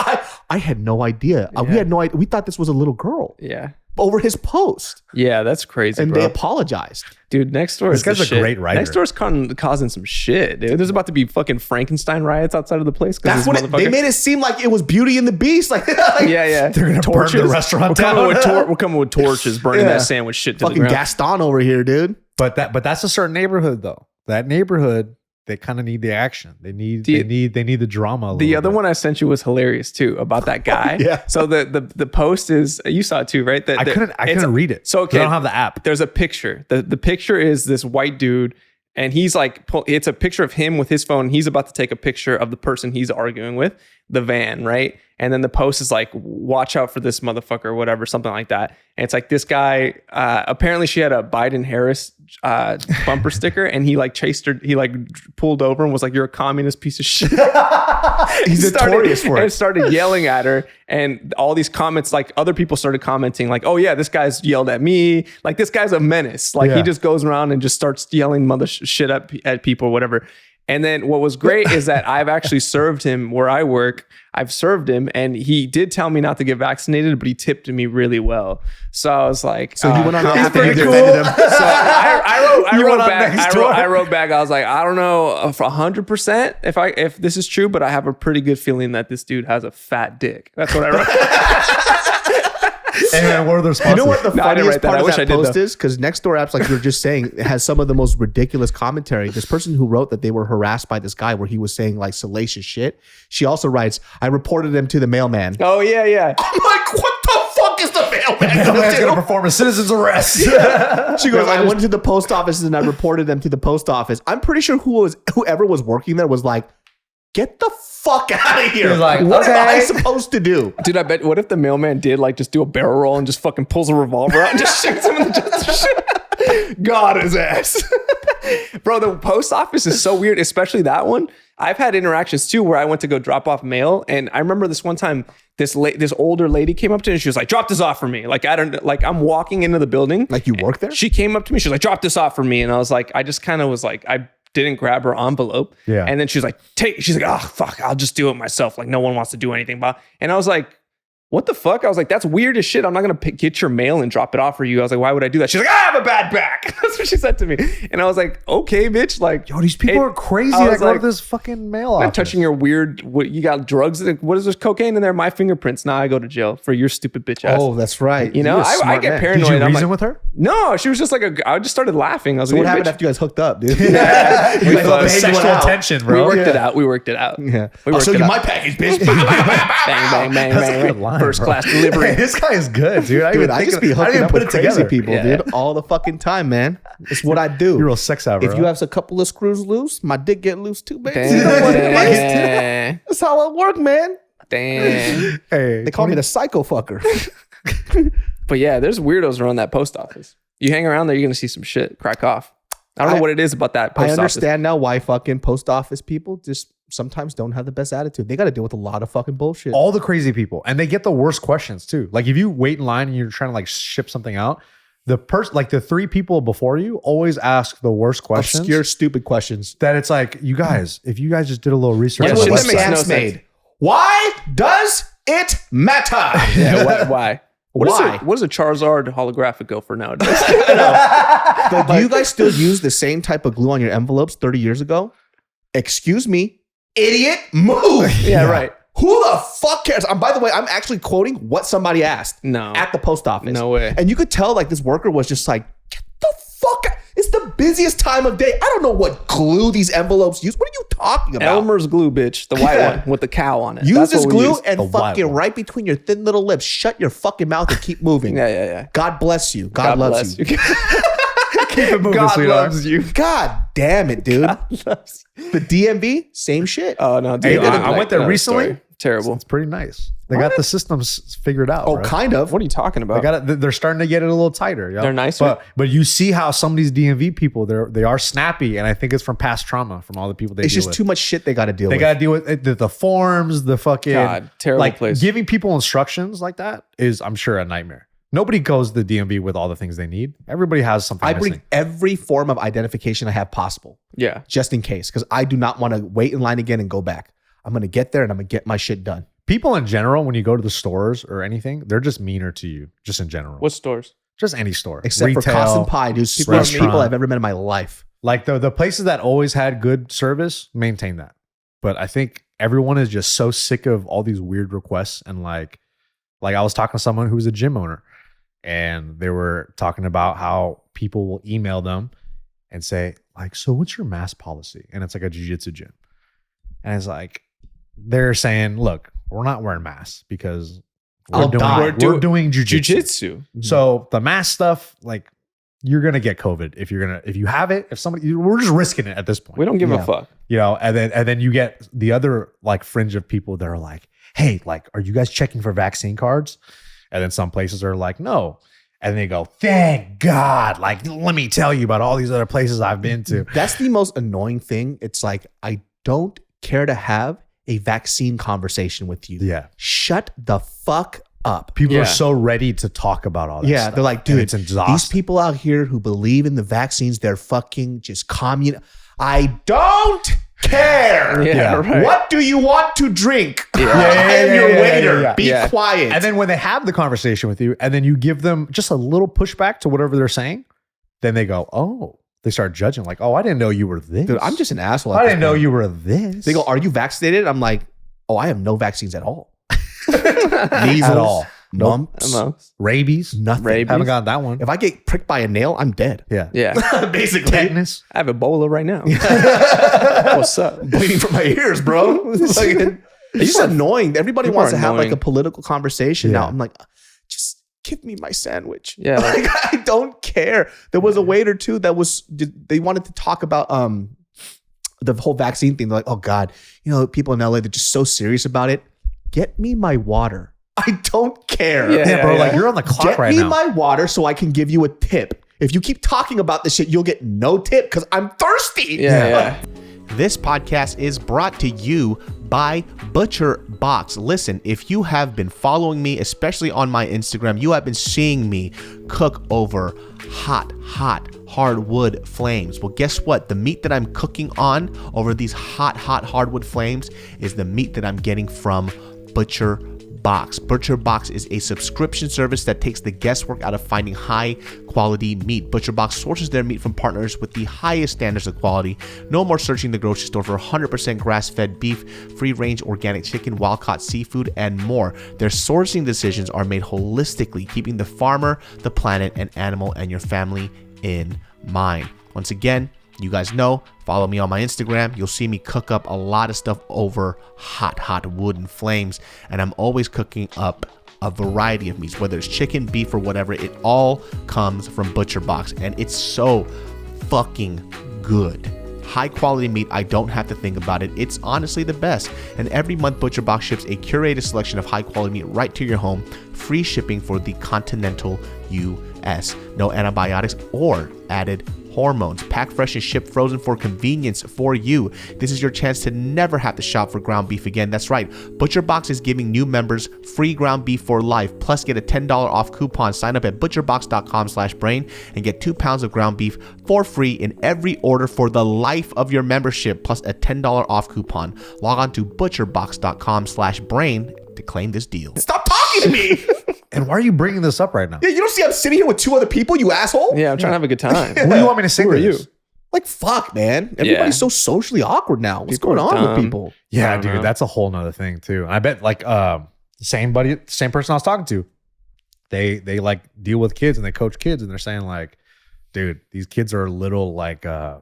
Speaker 3: I had no idea. We
Speaker 1: Yeah.
Speaker 3: had no idea. We thought this was a little girl.
Speaker 1: Yeah.
Speaker 3: over his post.
Speaker 1: Yeah, that's crazy,
Speaker 3: And
Speaker 1: bro.
Speaker 3: they apologized.
Speaker 1: Dude, Nextdoor
Speaker 2: This
Speaker 1: is
Speaker 2: guy's
Speaker 1: the
Speaker 2: a
Speaker 1: shit.
Speaker 2: great writer.
Speaker 1: Nextdoor's causing some shit, dude. There's about to be fucking Frankenstein riots outside of the place.
Speaker 3: That's what they made it seem like. It was Beauty and the Beast. Like,
Speaker 1: yeah.
Speaker 2: They're gonna burn the restaurant down.
Speaker 1: We're coming with torches, burning that sandwich shit to
Speaker 3: fucking
Speaker 1: the ground.
Speaker 3: Gaston over here, dude.
Speaker 2: But that's a certain neighborhood though. That neighborhood, they kind of need the action. They need the drama.
Speaker 1: The other one I sent you was hilarious too, about that guy.
Speaker 3: Yeah.
Speaker 1: So the post is, you saw it too, right?
Speaker 2: I couldn't read it.
Speaker 1: So okay,
Speaker 2: I don't have the app.
Speaker 1: There's a picture. The picture is this white dude, and he's like, it's a picture of him with his phone. He's about to take a picture of the person he's arguing with, the van, right? And then the post is like, watch out for this motherfucker or whatever, something like that. And it's like, this guy, apparently she had a Biden-Harris bumper sticker, and he like chased her. He like pulled over and was like, you're a communist piece of shit.
Speaker 3: He's notorious for it.
Speaker 1: And started yelling at her. And all these comments, like other people started commenting like, oh yeah, this guy's yelled at me. Like this guy's a menace. Like he just goes around and just starts yelling shit at people or whatever. And then what was great is that I've actually served him where I work. I've served him, and he did tell me not to get vaccinated, but he tipped me really well. So I was like,
Speaker 3: So he went on
Speaker 1: cool.
Speaker 3: after you defended him.
Speaker 1: So I wrote back. I was like, I don't know for 100% if this is true, but I have a pretty good feeling that this dude has a fat dick. That's what I wrote.
Speaker 2: And what are the responses?
Speaker 3: You know what the funniest part of
Speaker 1: I
Speaker 3: that post is? Because Nextdoor apps, like you were just saying, it has some of the most ridiculous commentary. This person who wrote that they were harassed by this guy where he was saying like salacious shit. She also writes, I reported him to the mailman.
Speaker 1: Oh, yeah.
Speaker 3: I'm like, what the fuck is the mailman
Speaker 2: Mailman's gonna perform a citizen's arrest.
Speaker 3: She goes, I went to the post office and I reported them to the post office. I'm pretty sure whoever was working there was like, get the fuck out of here.
Speaker 2: Like,
Speaker 3: what am I supposed to do?
Speaker 1: Dude, I bet, what if the mailman did like just do a barrel roll and just fucking pulls a revolver out and just shoots him in the chest? God his ass. Bro, the post office is so weird, especially that one. I've had interactions too where I went to go drop off mail, and I remember this one time this older lady came up to me and she was like, drop this off for me. Like, I'm walking into the building.
Speaker 3: Like, you work there?
Speaker 1: She came up to me, she was like, drop this off for me. And I was like, I just kind of was like, I didn't grab her envelope.
Speaker 2: Yeah.
Speaker 1: And then she's like, she's like, oh, fuck, I'll just do it myself. Like, no one wants to do anything about it. And I was like, what the fuck? I was like, that's weird as shit. I'm not going to get your mail and drop it off for you. I was like, why would I do that? She's like, I have a bad back. That's what she said to me. And I was like, okay, bitch. Like,
Speaker 2: yo, these people are crazy.
Speaker 1: I
Speaker 2: I
Speaker 1: was
Speaker 2: go
Speaker 1: like,
Speaker 2: to this fucking mail office.
Speaker 1: I'm touching your weird, you got drugs. What is this cocaine in there? My fingerprints. Now I go to jail for your stupid bitch ass.
Speaker 3: Oh, that's right.
Speaker 1: You know, I get paranoid.
Speaker 2: Did you
Speaker 1: I'm
Speaker 2: reason
Speaker 1: like,
Speaker 2: with her?
Speaker 1: No, she was just like, I just started laughing. I was
Speaker 3: So
Speaker 1: like,
Speaker 3: what happened
Speaker 1: bitch.
Speaker 3: after you guys hooked up, dude?
Speaker 1: Yeah.
Speaker 2: We felt the sexual tension, bro.
Speaker 1: We worked it out.
Speaker 3: Yeah.
Speaker 1: We
Speaker 3: I'll
Speaker 1: worked
Speaker 3: show
Speaker 1: it
Speaker 3: you
Speaker 1: out.
Speaker 3: my package, bitch.
Speaker 1: Bang, bang, bang,
Speaker 2: That's a
Speaker 1: bang,
Speaker 2: good
Speaker 1: bang.
Speaker 2: line,
Speaker 1: First
Speaker 2: bro.
Speaker 1: class delivery.
Speaker 2: Hey, this guy is good, dude.
Speaker 3: Dude, I just be hooking up with crazy people,
Speaker 1: Yeah.
Speaker 3: dude, all the fucking time, man. It's what I do.
Speaker 2: You're a real sex out, bro.
Speaker 3: If you have a couple of screws loose, my dick get loose too, baby.
Speaker 1: Damn.
Speaker 3: You know what it is? That's how it work, man.
Speaker 1: Damn.
Speaker 2: Hey,
Speaker 3: They call me the psycho fucker.
Speaker 1: But yeah, there's weirdos around that post office. You hang around there, you're gonna see some shit crack off. I don't know what it is about that post
Speaker 3: I
Speaker 1: office.
Speaker 3: understand now why fucking post office people just sometimes don't have the best attitude. They got to deal with a lot of fucking bullshit.
Speaker 2: all the crazy people, and they get the worst questions too. Like if you wait in line and you're trying to like ship something out, the three people before you always ask the worst questions.
Speaker 3: Obscure, stupid questions.
Speaker 2: That it's like, you guys, if you guys just did a little research,
Speaker 1: Yeah,
Speaker 2: on
Speaker 1: shit
Speaker 2: the
Speaker 1: that makes
Speaker 2: website-
Speaker 1: no sense.
Speaker 3: made. Why does it matter?
Speaker 1: Yeah, why?
Speaker 3: Why?
Speaker 1: What does a Charizard holographic go for nowadays?
Speaker 3: But do you guys still use the same type of glue on your envelopes 30 years ago? Excuse me, idiot, move.
Speaker 1: Yeah, right.
Speaker 3: Who the fuck cares? By the way, I'm actually quoting what somebody asked
Speaker 1: No.
Speaker 3: at the post office.
Speaker 1: No way.
Speaker 3: And you could tell like this worker was just like, get the fuck out. It's the busiest time of day. I don't know what glue these envelopes use. What are you talking about?
Speaker 1: Elmer's glue, bitch. The white
Speaker 3: Yeah.
Speaker 1: one with the cow on it.
Speaker 3: Use
Speaker 1: That's
Speaker 3: this
Speaker 1: what we
Speaker 3: glue
Speaker 1: use.
Speaker 3: and
Speaker 2: The white
Speaker 3: fucking
Speaker 2: one.
Speaker 3: right between your thin little lips. Shut your fucking mouth and keep moving.
Speaker 1: Yeah.
Speaker 3: God bless you. God loves
Speaker 1: bless
Speaker 3: you.
Speaker 2: Keep it moving,
Speaker 1: God
Speaker 2: sweetheart.
Speaker 1: loves you.
Speaker 3: God damn it, dude.
Speaker 1: Loves you.
Speaker 3: The DMV, same shit.
Speaker 1: Oh no, dude.
Speaker 2: Hey,
Speaker 1: they didn't
Speaker 2: I went there
Speaker 1: that
Speaker 2: recently.
Speaker 1: story. Terrible.
Speaker 2: It's pretty nice. They got the systems figured out.
Speaker 3: Oh,
Speaker 2: bro.
Speaker 3: kind of.
Speaker 1: What are you talking about?
Speaker 2: They got it. They're starting to get it a little tighter. Yo.
Speaker 1: They're nicer?
Speaker 2: but you see how some of these DMV people they are snappy, and I think it's from past trauma from all the people they
Speaker 3: It's
Speaker 2: deal
Speaker 3: just
Speaker 2: with.
Speaker 3: too much shit they got to deal
Speaker 2: They
Speaker 3: with.
Speaker 2: got to deal with the forms, the fucking
Speaker 1: God, terrible
Speaker 2: like
Speaker 1: place.
Speaker 2: giving people instructions like that is, I'm sure, a nightmare. Nobody goes to the DMV with all the things they need. Everybody has something
Speaker 3: I
Speaker 2: missing.
Speaker 3: bring every form of identification I have possible,
Speaker 1: Yeah.
Speaker 3: just in case, because I do not want to wait in line again and go back. I'm going to get there and I'm going to get my shit done.
Speaker 2: people in general, when you go to the stores or anything, they're just meaner to you, just in general.
Speaker 1: What stores?
Speaker 2: Just any store.
Speaker 3: Except for Cost and Pie, dude. People I've ever met in my life.
Speaker 2: Like the places that always had good service, maintain that. But I think everyone is just so sick of all these weird requests. And like I was talking to someone who's a gym owner, and they were talking about how people will email them and say, like, so what's your mask policy? And it's like a jiu-jitsu gym. And it's like, they're saying, look, we're not wearing masks because we're doing jiu-jitsu. So the mask stuff, like, you're gonna get COVID if you have it. We're just risking it at this point.
Speaker 1: We don't give a fuck,
Speaker 2: And then you get the other like fringe of people that are like, hey, like, are you guys checking for vaccine cards? And then some places are like, no. And they go, thank God. Like, let me tell you about all these other places I've been to.
Speaker 3: That's the most annoying thing. It's like, I don't care to have a vaccine conversation with you.
Speaker 2: Yeah.
Speaker 3: Shut the fuck up.
Speaker 2: People are so ready to talk about all that stuff.
Speaker 3: They're like, dude,
Speaker 2: it's exhausting.
Speaker 3: These people out here who believe in the vaccines, they're fucking just communist. I don't care.
Speaker 1: Right.
Speaker 3: What do you want to drink?
Speaker 2: I
Speaker 3: am your waiter. Be quiet.
Speaker 2: And then when they have the conversation with you, and then you give them just a little pushback to whatever they're saying, then they go, oh, they start judging. Like, oh, I didn't know you were this.
Speaker 3: Dude, I'm just an asshole.
Speaker 2: I didn't know you were this.
Speaker 3: They go, are you vaccinated? I'm like, oh, I have no vaccines at all.
Speaker 2: Measles, at all.
Speaker 3: Mumps,
Speaker 2: rabies,
Speaker 3: nothing.
Speaker 2: Haven't got that one.
Speaker 3: If I get pricked by a nail, I'm dead.
Speaker 1: Yeah.
Speaker 3: Basically.
Speaker 2: Tetanus.
Speaker 1: I have Ebola right now. What's up?
Speaker 3: Bleeding from my ears, bro. It's just annoying. Everybody wants to have like a political conversation now. I'm like, just give me my sandwich.
Speaker 1: Yeah.
Speaker 3: Like, I don't care. There was a waiter too they wanted to talk about the whole vaccine thing. They're like, oh God, people in LA, they're just so serious about it. Get me my water. I don't care.
Speaker 2: Yeah, bro. Like, you're on the clock right now.
Speaker 3: Get me my water so I can give you a tip. If you keep talking about this shit, you'll get no tip because I'm thirsty.
Speaker 1: Yeah.
Speaker 3: This podcast is brought to you by ButcherBox. Listen, if you have been following me, especially on my Instagram, you have been seeing me cook over hot hardwood flames. Well, guess what? The meat that I'm cooking on over these hot hardwood flames is the meat that I'm getting from ButcherBox. ButcherBox is a subscription service that takes the guesswork out of finding high quality meat. ButcherBox sources their meat from partners with the highest standards of quality. No more searching the grocery store for 100% grass-fed beef, free-range organic chicken, wild-caught seafood, and more. Their sourcing decisions are made holistically, keeping the farmer, the planet, and animal, and your family in mind. Once again, you guys know, follow me on my Instagram. You'll see me cook up a lot of stuff over hot wooden flames. And I'm always cooking up a variety of meats, whether it's chicken, beef, or whatever. It all comes from ButcherBox. And it's so fucking good. High quality meat, I don't have to think about it. It's honestly the best. And every month, ButcherBox ships a curated selection of high quality meat right to your home. Free shipping for the continental US. No antibiotics or added hormones. Pack fresh and ship frozen for convenience for you. This is your chance to never have to shop for ground beef again. That's right. ButcherBox is giving new members free ground beef for life. Plus, get a $10 off coupon. Sign up at butcherbox.com/brain and get 2 pounds of ground beef for free in every order for the life of your membership, plus a $10 off coupon. Log on to butcherbox.com/brain to claim this deal. Stop talking to me.
Speaker 2: And why are you bringing this up right now?
Speaker 3: Yeah, you don't see I'm sitting here with 2 other people, you asshole?
Speaker 1: Yeah, I'm trying to have a good time.
Speaker 2: What do you want me to say?
Speaker 1: Who
Speaker 2: to
Speaker 1: are you?
Speaker 2: this?
Speaker 3: Like, fuck, man. Everybody's so socially awkward now. What's going on with people?
Speaker 2: Yeah, dude, that's a whole nother thing too. And I bet like same person I was talking to, they like deal with kids and they coach kids, and they're saying like, dude, these kids are a little like they're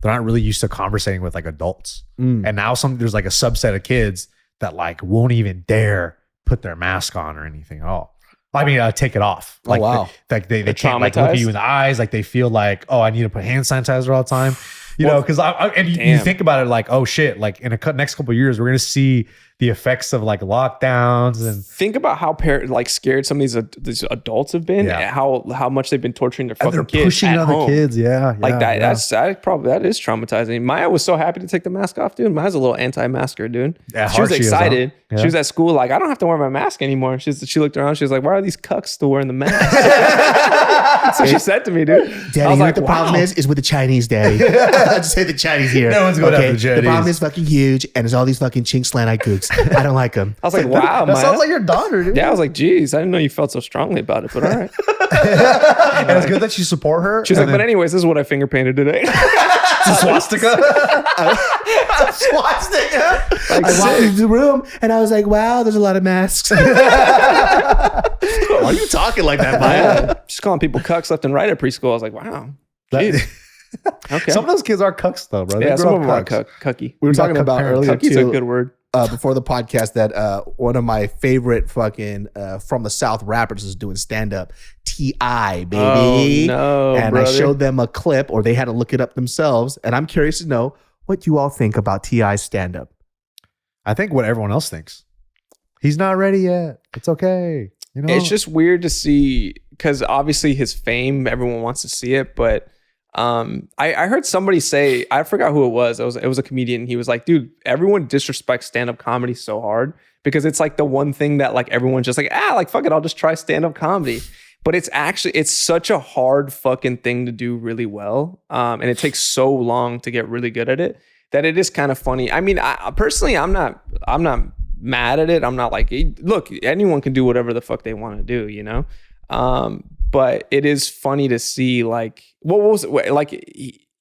Speaker 2: not really used to conversating with like adults. And now there's like a subset of kids that like won't even dare put their mask on or anything at all. I mean, take it off. Like,
Speaker 3: wow.
Speaker 2: They can't like look at you in the eyes. Like they feel like, oh, I need to put hand sanitizer all the time. You know, because you think about it like, oh shit, like in the next couple of years, we're gonna see the effects of like lockdowns. And
Speaker 1: think about how scared some of these adults have been, and how much they've been torturing their fucking kids,
Speaker 2: pushing
Speaker 1: at
Speaker 2: other
Speaker 1: home.
Speaker 2: kids. Yeah,
Speaker 1: like that. Yeah. That is traumatizing. Maya was so happy to take the mask off, dude. Maya's a little anti-masker, dude. Yeah, she was excited. She was at school, like, I don't have to wear my mask anymore. She looked around. She was like, why are these cucks still wearing the mask? So she said to me, dude.
Speaker 3: Daddy, you know what the problem is with the Chinese, Daddy. I just say the Chinese here.
Speaker 2: No one's going after the Chinese.
Speaker 3: The problem is fucking huge, and there's all these fucking chink slant-eyed gooks. I don't like him.
Speaker 1: I was like, wow,
Speaker 2: that sounds like your daughter, dude.
Speaker 1: Yeah, I was like, geez, I didn't know you felt so strongly about it, but all right.
Speaker 2: And it's good that you support her.
Speaker 1: She's like, but anyways, this is what I finger painted today.
Speaker 2: It's a swastika. Swastika.
Speaker 3: I walked into the room and I was like, wow, there's a lot of masks.
Speaker 2: Why are you talking like that, Maya?
Speaker 1: Just calling people cucks left and right at preschool. I was like, wow. Geez. Okay.
Speaker 2: Some of those kids are cucks, though, bro.
Speaker 1: Yeah, some of them are cucky.
Speaker 3: We were talking about earlier
Speaker 1: Cucky's
Speaker 3: too,
Speaker 1: a good word.
Speaker 3: Before the podcast that one of my favorite fucking from the South rappers is doing stand-up. T.I., baby.
Speaker 1: Oh, no,
Speaker 3: and
Speaker 1: brother.
Speaker 3: I showed them a clip, or they had to look it up themselves. And I'm curious to know what you all think about T.I.'s stand-up.
Speaker 2: I think what everyone else thinks. He's not ready yet. It's okay. You know,
Speaker 1: It's just weird to see because obviously his fame, everyone wants to see it, but I heard somebody say, I forgot who it was. It was a comedian. He was like, dude, everyone disrespects stand-up comedy so hard because it's like the one thing that like everyone's just like, like fuck it, I'll just try stand-up comedy. But it's such a hard fucking thing to do really well. And it takes so long to get really good at it that it is kind of funny. I mean, I personally, I'm not mad at it. I'm not like, look, anyone can do whatever the fuck they want to do, you know? But it is funny to see like, what was it? Like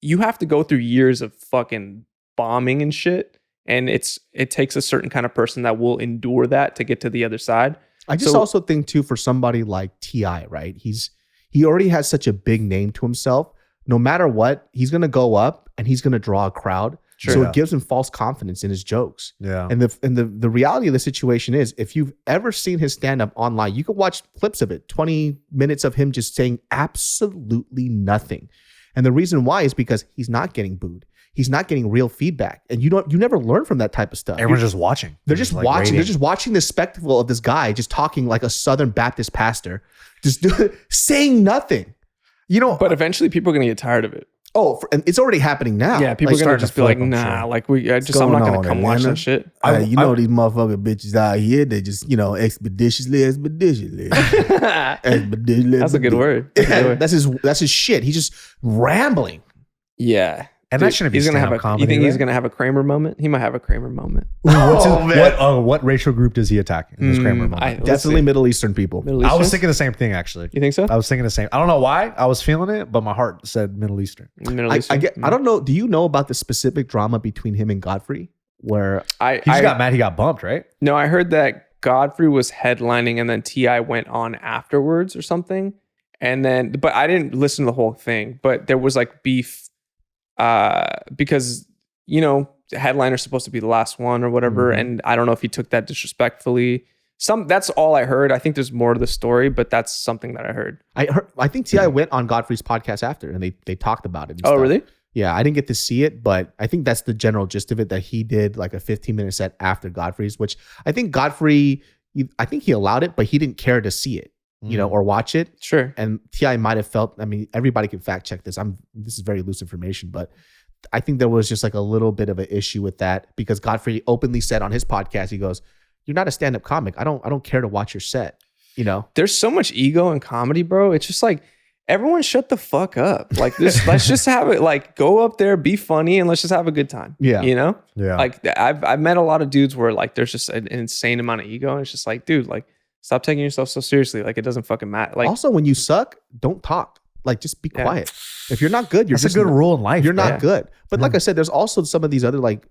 Speaker 1: you have to go through years of fucking bombing and shit. And it takes a certain kind of person that will endure that to get to the other side.
Speaker 3: I just also think too, for somebody like T.I., right? He already has such a big name to himself. No matter what, he's going to go up and he's going to draw a crowd. Sure. So it gives him false confidence in his jokes.
Speaker 2: Yeah.
Speaker 3: And the reality of the situation is, if you've ever seen his stand-up online, you can watch clips of it, 20 minutes of him just saying absolutely nothing. And the reason why is because he's not getting booed. He's not getting real feedback. And you never learn from that type of stuff.
Speaker 2: Everyone's just watching.
Speaker 3: They're just
Speaker 2: like
Speaker 3: watching.
Speaker 2: waiting.
Speaker 3: They're just watching the spectacle of this guy just talking like a Southern Baptist pastor, just saying nothing. You know,
Speaker 1: but eventually people are going to get tired of it.
Speaker 3: And it's already happening now.
Speaker 1: Yeah, people are going to just be like, nah, like I'm not going to come watch that shit.
Speaker 3: These motherfucking bitches out here, they just, expeditiously.
Speaker 1: That's a good word.
Speaker 3: That's his shit. He's just rambling.
Speaker 1: Yeah.
Speaker 2: And that shouldn't be stand-up comedy.
Speaker 1: You think he's going to have a Kramer moment? He might have a Kramer moment.
Speaker 2: What racial group does he attack in this Kramer moment?
Speaker 3: Definitely Middle Eastern people.
Speaker 2: I was thinking the same thing, actually.
Speaker 1: You think so?
Speaker 2: I was thinking the same. I don't know why. I was feeling it, but my heart said Middle Eastern.
Speaker 3: I don't know. Do you know about the specific drama between him and Godfrey? Where
Speaker 2: he just got mad. He got bumped, right?
Speaker 1: No, I heard that Godfrey was headlining and then T.I. went on afterwards or something. And then, but I didn't listen to the whole thing. But there was like beef. Because the headliner's supposed to be the last one or whatever, and I don't know if he took that disrespectfully. That's all I heard. I think there's more to the story, but that's something that I heard.
Speaker 3: I think T.I. went on Godfrey's podcast after, and they talked about it.
Speaker 1: Oh, really?
Speaker 3: Yeah, I didn't get to see it, but I think that's the general gist of it, that he did like a 15-minute set after Godfrey's, which I think Godfrey, I think he allowed it, but he didn't care to see it. Or watch it.
Speaker 1: Sure. And
Speaker 3: T.I. might have felt, I mean, everybody can fact check this. This is very loose information, but I think there was just like a little bit of an issue with that, because Godfrey openly said on his podcast, he goes, "You're not a stand-up comic. I don't care to watch your set."
Speaker 1: There's so much ego in comedy, bro. It's just like, everyone shut the fuck up. Like this, let's just have it, like, go up there, be funny, and let's just have a good time.
Speaker 3: Yeah.
Speaker 2: Yeah.
Speaker 1: Like I've met a lot of dudes where like there's just an insane amount of ego. And it's just like, dude, like, stop taking yourself so seriously. Like, it doesn't fucking matter. Like,
Speaker 3: also, when you suck, don't talk. Like, just be quiet. If you're not good,
Speaker 2: that's a good rule in life.
Speaker 3: You're not good. But like I said, there's also some of these other like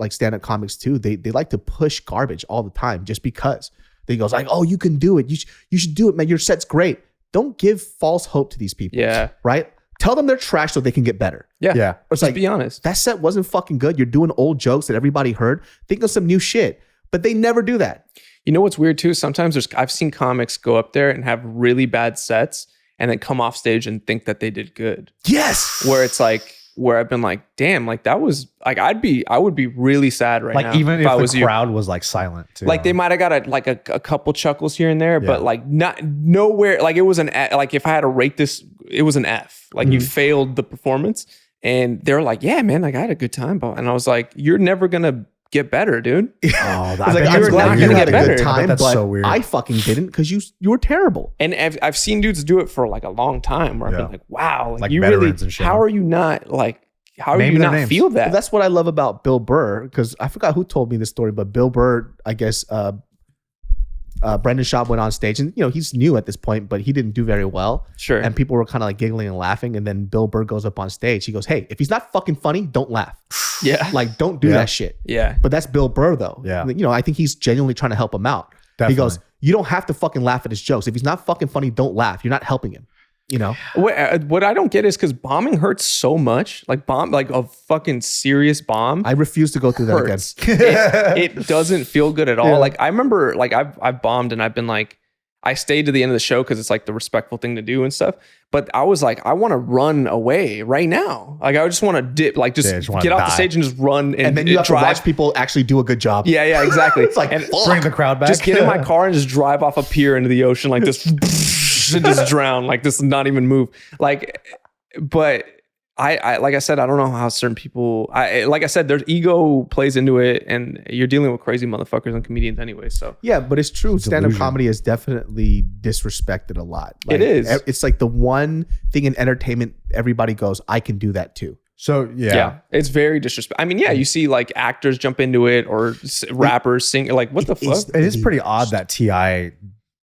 Speaker 3: stand-up comics too. They like to push garbage all the time just because. They goes like, "Oh, you can do it. You should do it, man. Your set's great." Don't give false hope to these people.
Speaker 1: Yeah.
Speaker 3: Right? Tell them they're trash so they can get better.
Speaker 1: Yeah.
Speaker 3: It's like,
Speaker 1: be honest.
Speaker 3: That set wasn't fucking good. You're doing old jokes that everybody heard. Think of some new shit. But they never do that.
Speaker 1: You know what's weird too? Sometimes I've seen comics go up there and have really bad sets and then come off stage and think that they did good.
Speaker 3: Yes.
Speaker 1: Where it's like, where I've been like, damn, like that was like, I would be really sad right now.
Speaker 2: Like, even if the crowd was like silent too.
Speaker 1: Like, they might have got a couple chuckles here and there, but like not nowhere. Like, it was like, if I had to rate this, it was an F. Like, you failed the performance. And they're like, yeah, man, like I had a good time. And I was like, you're never going to get better, dude.
Speaker 3: Oh,
Speaker 1: I'm not gonna get better.
Speaker 3: Good time,
Speaker 2: that's
Speaker 3: but
Speaker 2: so weird.
Speaker 3: I fucking didn't, because you were terrible.
Speaker 1: And I've seen dudes do it for like a long time where I've been like, wow, like you
Speaker 2: veterans
Speaker 1: really,
Speaker 2: and shit.
Speaker 1: how are you not like how do you not feel that?
Speaker 3: Well, that's what I love about Bill Burr, because I forgot who told me this story, but Bill Burr, I guess, Brendan Schaub went on stage, and he's new at this point, but he didn't do very well.
Speaker 1: Sure.
Speaker 3: And people were kind of like giggling and laughing, and then Bill Burr goes up on stage. He goes, "Hey, if he's not fucking funny, don't laugh."
Speaker 1: Yeah.
Speaker 3: Like, don't do that shit.
Speaker 1: Yeah.
Speaker 3: But that's Bill Burr, though.
Speaker 2: Yeah.
Speaker 3: I think he's genuinely trying to help him out.
Speaker 2: Definitely.
Speaker 3: He goes, "You don't have to fucking laugh at his jokes. If he's not fucking funny, don't laugh. You're not helping him."
Speaker 1: What I don't get is because bombing hurts so much, like a fucking serious bomb.
Speaker 3: I refuse to go through that
Speaker 1: hurts.
Speaker 3: again.
Speaker 1: It doesn't feel good at all. Yeah. Like I remember, like I've bombed and I've been like, I stayed to the end of the show because it's like the respectful thing to do and stuff. But I was like, I want to run away right now. Like I just want to dip, like just get off the stage and just run.
Speaker 3: And then you have to watch people actually do a good job.
Speaker 1: Yeah, exactly.
Speaker 3: It's like,
Speaker 2: bring the crowd back.
Speaker 1: Just get in my car and just drive off a pier into the ocean like this. And just drown, like this, not even move. Like, but I like I said, I don't know how certain people. Like I said, their ego plays into it, and you're dealing with crazy motherfuckers and comedians anyway. So
Speaker 3: yeah, but it's true. Stand-up comedy is definitely disrespected a lot. Like,
Speaker 1: it is.
Speaker 3: It's like the one thing in entertainment everybody goes, "I can do that too."
Speaker 2: So yeah,
Speaker 1: it's very disrespectful. I mean, yeah, you see like actors jump into it or rappers sing. Like, what the fuck?
Speaker 2: It is pretty odd that T.I.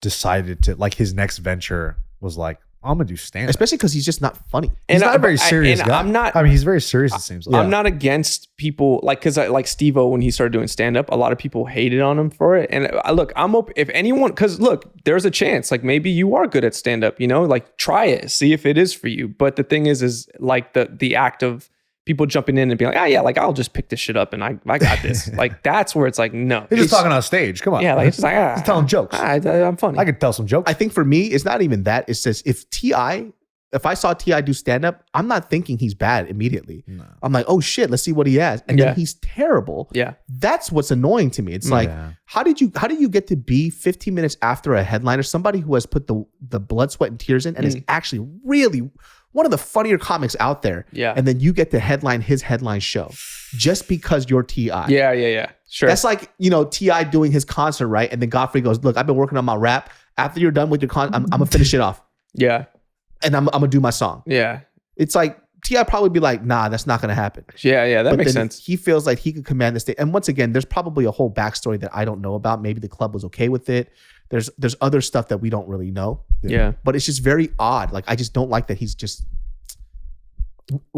Speaker 2: decided to, like, his next venture was like, I'm gonna do stand-up,
Speaker 3: especially because he's just not funny.
Speaker 2: He's not a very serious guy. I mean, he's very serious. It seems like.
Speaker 1: I'm not against people like, because like Steve-O, when he started doing stand-up, a lot of people hated on him for it. And look, I'm open if anyone, because look, there's a chance like maybe you are good at stand-up. Like try it, see if it is for you. But the thing is like the act of people jumping in and being like, oh yeah, like I'll just pick this shit up and I got this. Like that's where it's like, no.
Speaker 2: He's just talking on stage. Come on.
Speaker 1: Yeah, like it's just like,
Speaker 2: he's telling jokes.
Speaker 1: I'm funny.
Speaker 2: I could tell some jokes.
Speaker 3: I think for me, it's not even that. It's just if I saw T.I. do stand-up, I'm not thinking he's bad immediately. No. I'm like, oh shit, let's see what he has. And then he's terrible.
Speaker 1: Yeah.
Speaker 3: That's what's annoying to me. It's like, how did you get to be 15 minutes after a headliner, somebody who has put the blood, sweat, and tears in and is actually really one of the funnier comics out there.
Speaker 1: Yeah.
Speaker 3: And then you get to headline his headline show just because you're T.I.
Speaker 1: Yeah. Sure.
Speaker 3: That's like, T.I. doing his concert, right? And then Godfrey goes, look, I've been working on my rap. After you're done with your concert, I'm gonna finish it off.
Speaker 1: Yeah.
Speaker 3: And I'm gonna do my song.
Speaker 1: Yeah.
Speaker 3: It's like T.I. probably be like, nah, that's not gonna happen.
Speaker 1: Yeah, that makes sense.
Speaker 3: He feels like he could command the stage. And once again, there's probably a whole backstory that I don't know about. Maybe the club was okay with it. There's other stuff that we don't really know.
Speaker 1: Yeah.
Speaker 3: But it's just very odd. Like I just don't like that he's just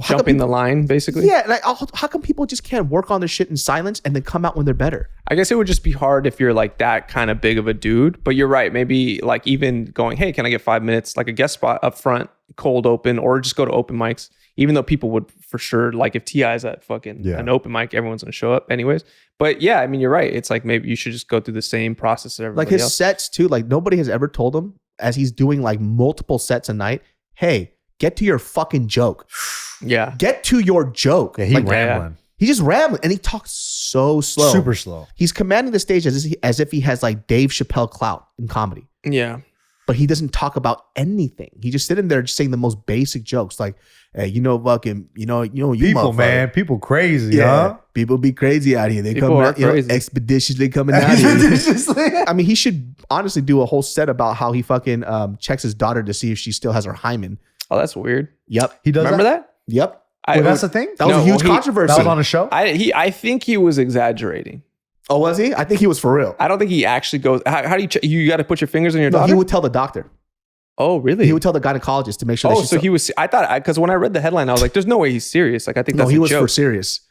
Speaker 1: jumping the line, basically.
Speaker 3: Yeah. Like, how come people just can't work on their shit in silence and then come out when they're better?
Speaker 1: I guess it would just be hard if you're like that kind of big of a dude. But you're right. Maybe like even going, hey, can I get 5 minutes, like a guest spot up front, cold open, or just go to open mics. Even though people would for sure, like if T.I. is at fucking an open mic, everyone's gonna show up anyways. But yeah, I mean, you're right. It's like maybe you should just go through the same process as everybody
Speaker 3: like his
Speaker 1: else.
Speaker 3: Sets too. Like nobody has ever told him as he's doing like multiple sets a night, hey, get to your fucking joke.
Speaker 1: Yeah.
Speaker 3: Get to your joke.
Speaker 2: Yeah, he's rambling.
Speaker 3: He's just rambling and he talks so slow.
Speaker 2: Super slow.
Speaker 3: He's commanding the stage as if he has like Dave Chappelle clout in comedy.
Speaker 1: Yeah.
Speaker 3: But he doesn't talk about anything. He just sitting there just saying the most basic jokes like, hey, fucking, you
Speaker 2: people, man, people crazy, huh?
Speaker 3: People be crazy out here. They
Speaker 1: people
Speaker 3: come out, expeditiously coming out here. I mean, he should honestly do a whole set about how he fucking checks his daughter to see if she still has her hymen.
Speaker 1: Oh, that's weird.
Speaker 3: Yep.
Speaker 2: He does
Speaker 1: Remember that?
Speaker 3: Yep.
Speaker 2: That's the thing?
Speaker 3: That was a huge controversy.
Speaker 2: That was on a show?
Speaker 1: I think he was exaggerating.
Speaker 3: Oh, was he? I think he was for real.
Speaker 1: I don't think he actually goes. How do you check? You got to put your fingers on your daughter?
Speaker 3: He would tell the doctor.
Speaker 1: Oh, really?
Speaker 3: He would tell the gynecologist to make sure.
Speaker 1: Oh, so he was. I thought because when I read the headline, I was like, "There's no way he's serious." Like I think that's
Speaker 3: he
Speaker 1: a
Speaker 3: was
Speaker 1: joke.
Speaker 3: for serious.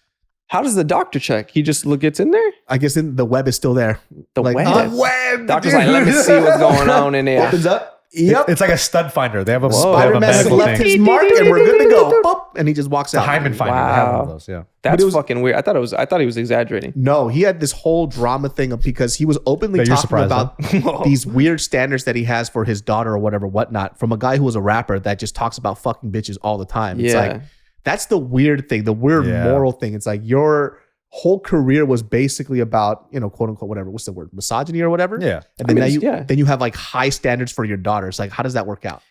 Speaker 1: How does the doctor check? He just gets in there.
Speaker 3: I guess the web is still there.
Speaker 1: The
Speaker 3: like,
Speaker 1: web.
Speaker 2: Web.
Speaker 1: Doctor's like, let me see what's going on in there.
Speaker 3: Opens up. Yep.
Speaker 2: It's like a stud finder. They have a
Speaker 3: Spider-Man has left his mark and we're good to go. Boop, and he just walks out.
Speaker 2: The hymen finder.
Speaker 1: Wow.
Speaker 2: They have one of those, yeah.
Speaker 1: That's fucking weird. I thought he was exaggerating.
Speaker 3: No, he had this whole drama thing because he was openly talking about these weird standards that he has for his daughter or whatnot, from a guy who was a rapper that just talks about fucking bitches all the time. It's like, that's the weird thing, the weird moral thing. It's like your whole career was basically about, quote unquote, whatever, what's the word, misogyny or whatever.
Speaker 2: Yeah.
Speaker 3: And then then you have like high standards for your daughters. Like, how does that work out?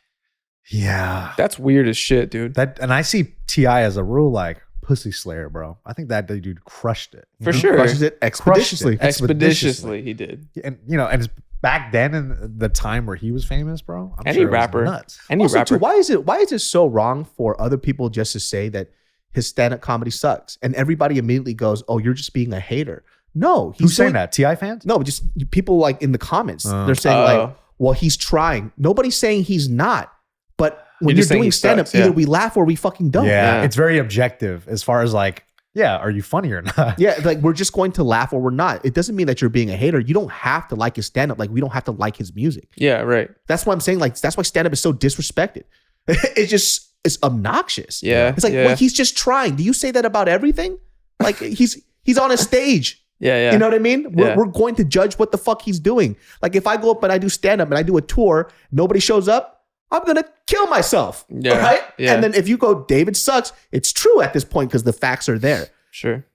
Speaker 2: Yeah.
Speaker 1: That's weird as shit, dude.
Speaker 2: And I see T.I. as a real like pussy slayer, bro. I think that dude crushed it.
Speaker 1: For sure.
Speaker 3: Crushes it expeditiously.
Speaker 1: Expeditiously, he did.
Speaker 2: And and it's back then in the time where he was famous, bro. I'm
Speaker 1: Any
Speaker 2: sure it was
Speaker 1: rapper.
Speaker 2: nuts.
Speaker 3: Also, too, why is it so wrong for other people just to say that his stand-up comedy sucks. And everybody immediately goes, oh, you're just being a hater. No.
Speaker 2: Who's saying that? TI fans?
Speaker 3: No, just people like in the comments. They're saying like, well, he's trying. Nobody's saying he's not. But when you're doing stand-up, either we laugh or we fucking don't.
Speaker 2: Yeah, it's very objective as far as like, yeah, are you funny or not?
Speaker 3: Yeah, like we're just going to laugh or we're not. It doesn't mean that you're being a hater. You don't have to like his stand-up. Like we don't have to like his music.
Speaker 1: Yeah, right.
Speaker 3: That's why I'm saying like that's why stand-up is so disrespected. It's obnoxious.
Speaker 1: Yeah.
Speaker 3: It's like, well, he's just trying. Do you say that about everything? Like he's on a stage.
Speaker 1: Yeah.
Speaker 3: You know what I mean? We're going to judge what the fuck he's doing. Like if I go up and I do stand-up and I do a tour, nobody shows up, I'm going to kill myself.
Speaker 1: Yeah.
Speaker 3: Right?
Speaker 1: Yeah.
Speaker 3: And then if you go, David sucks, it's true at this point because the facts are there.
Speaker 1: Sure.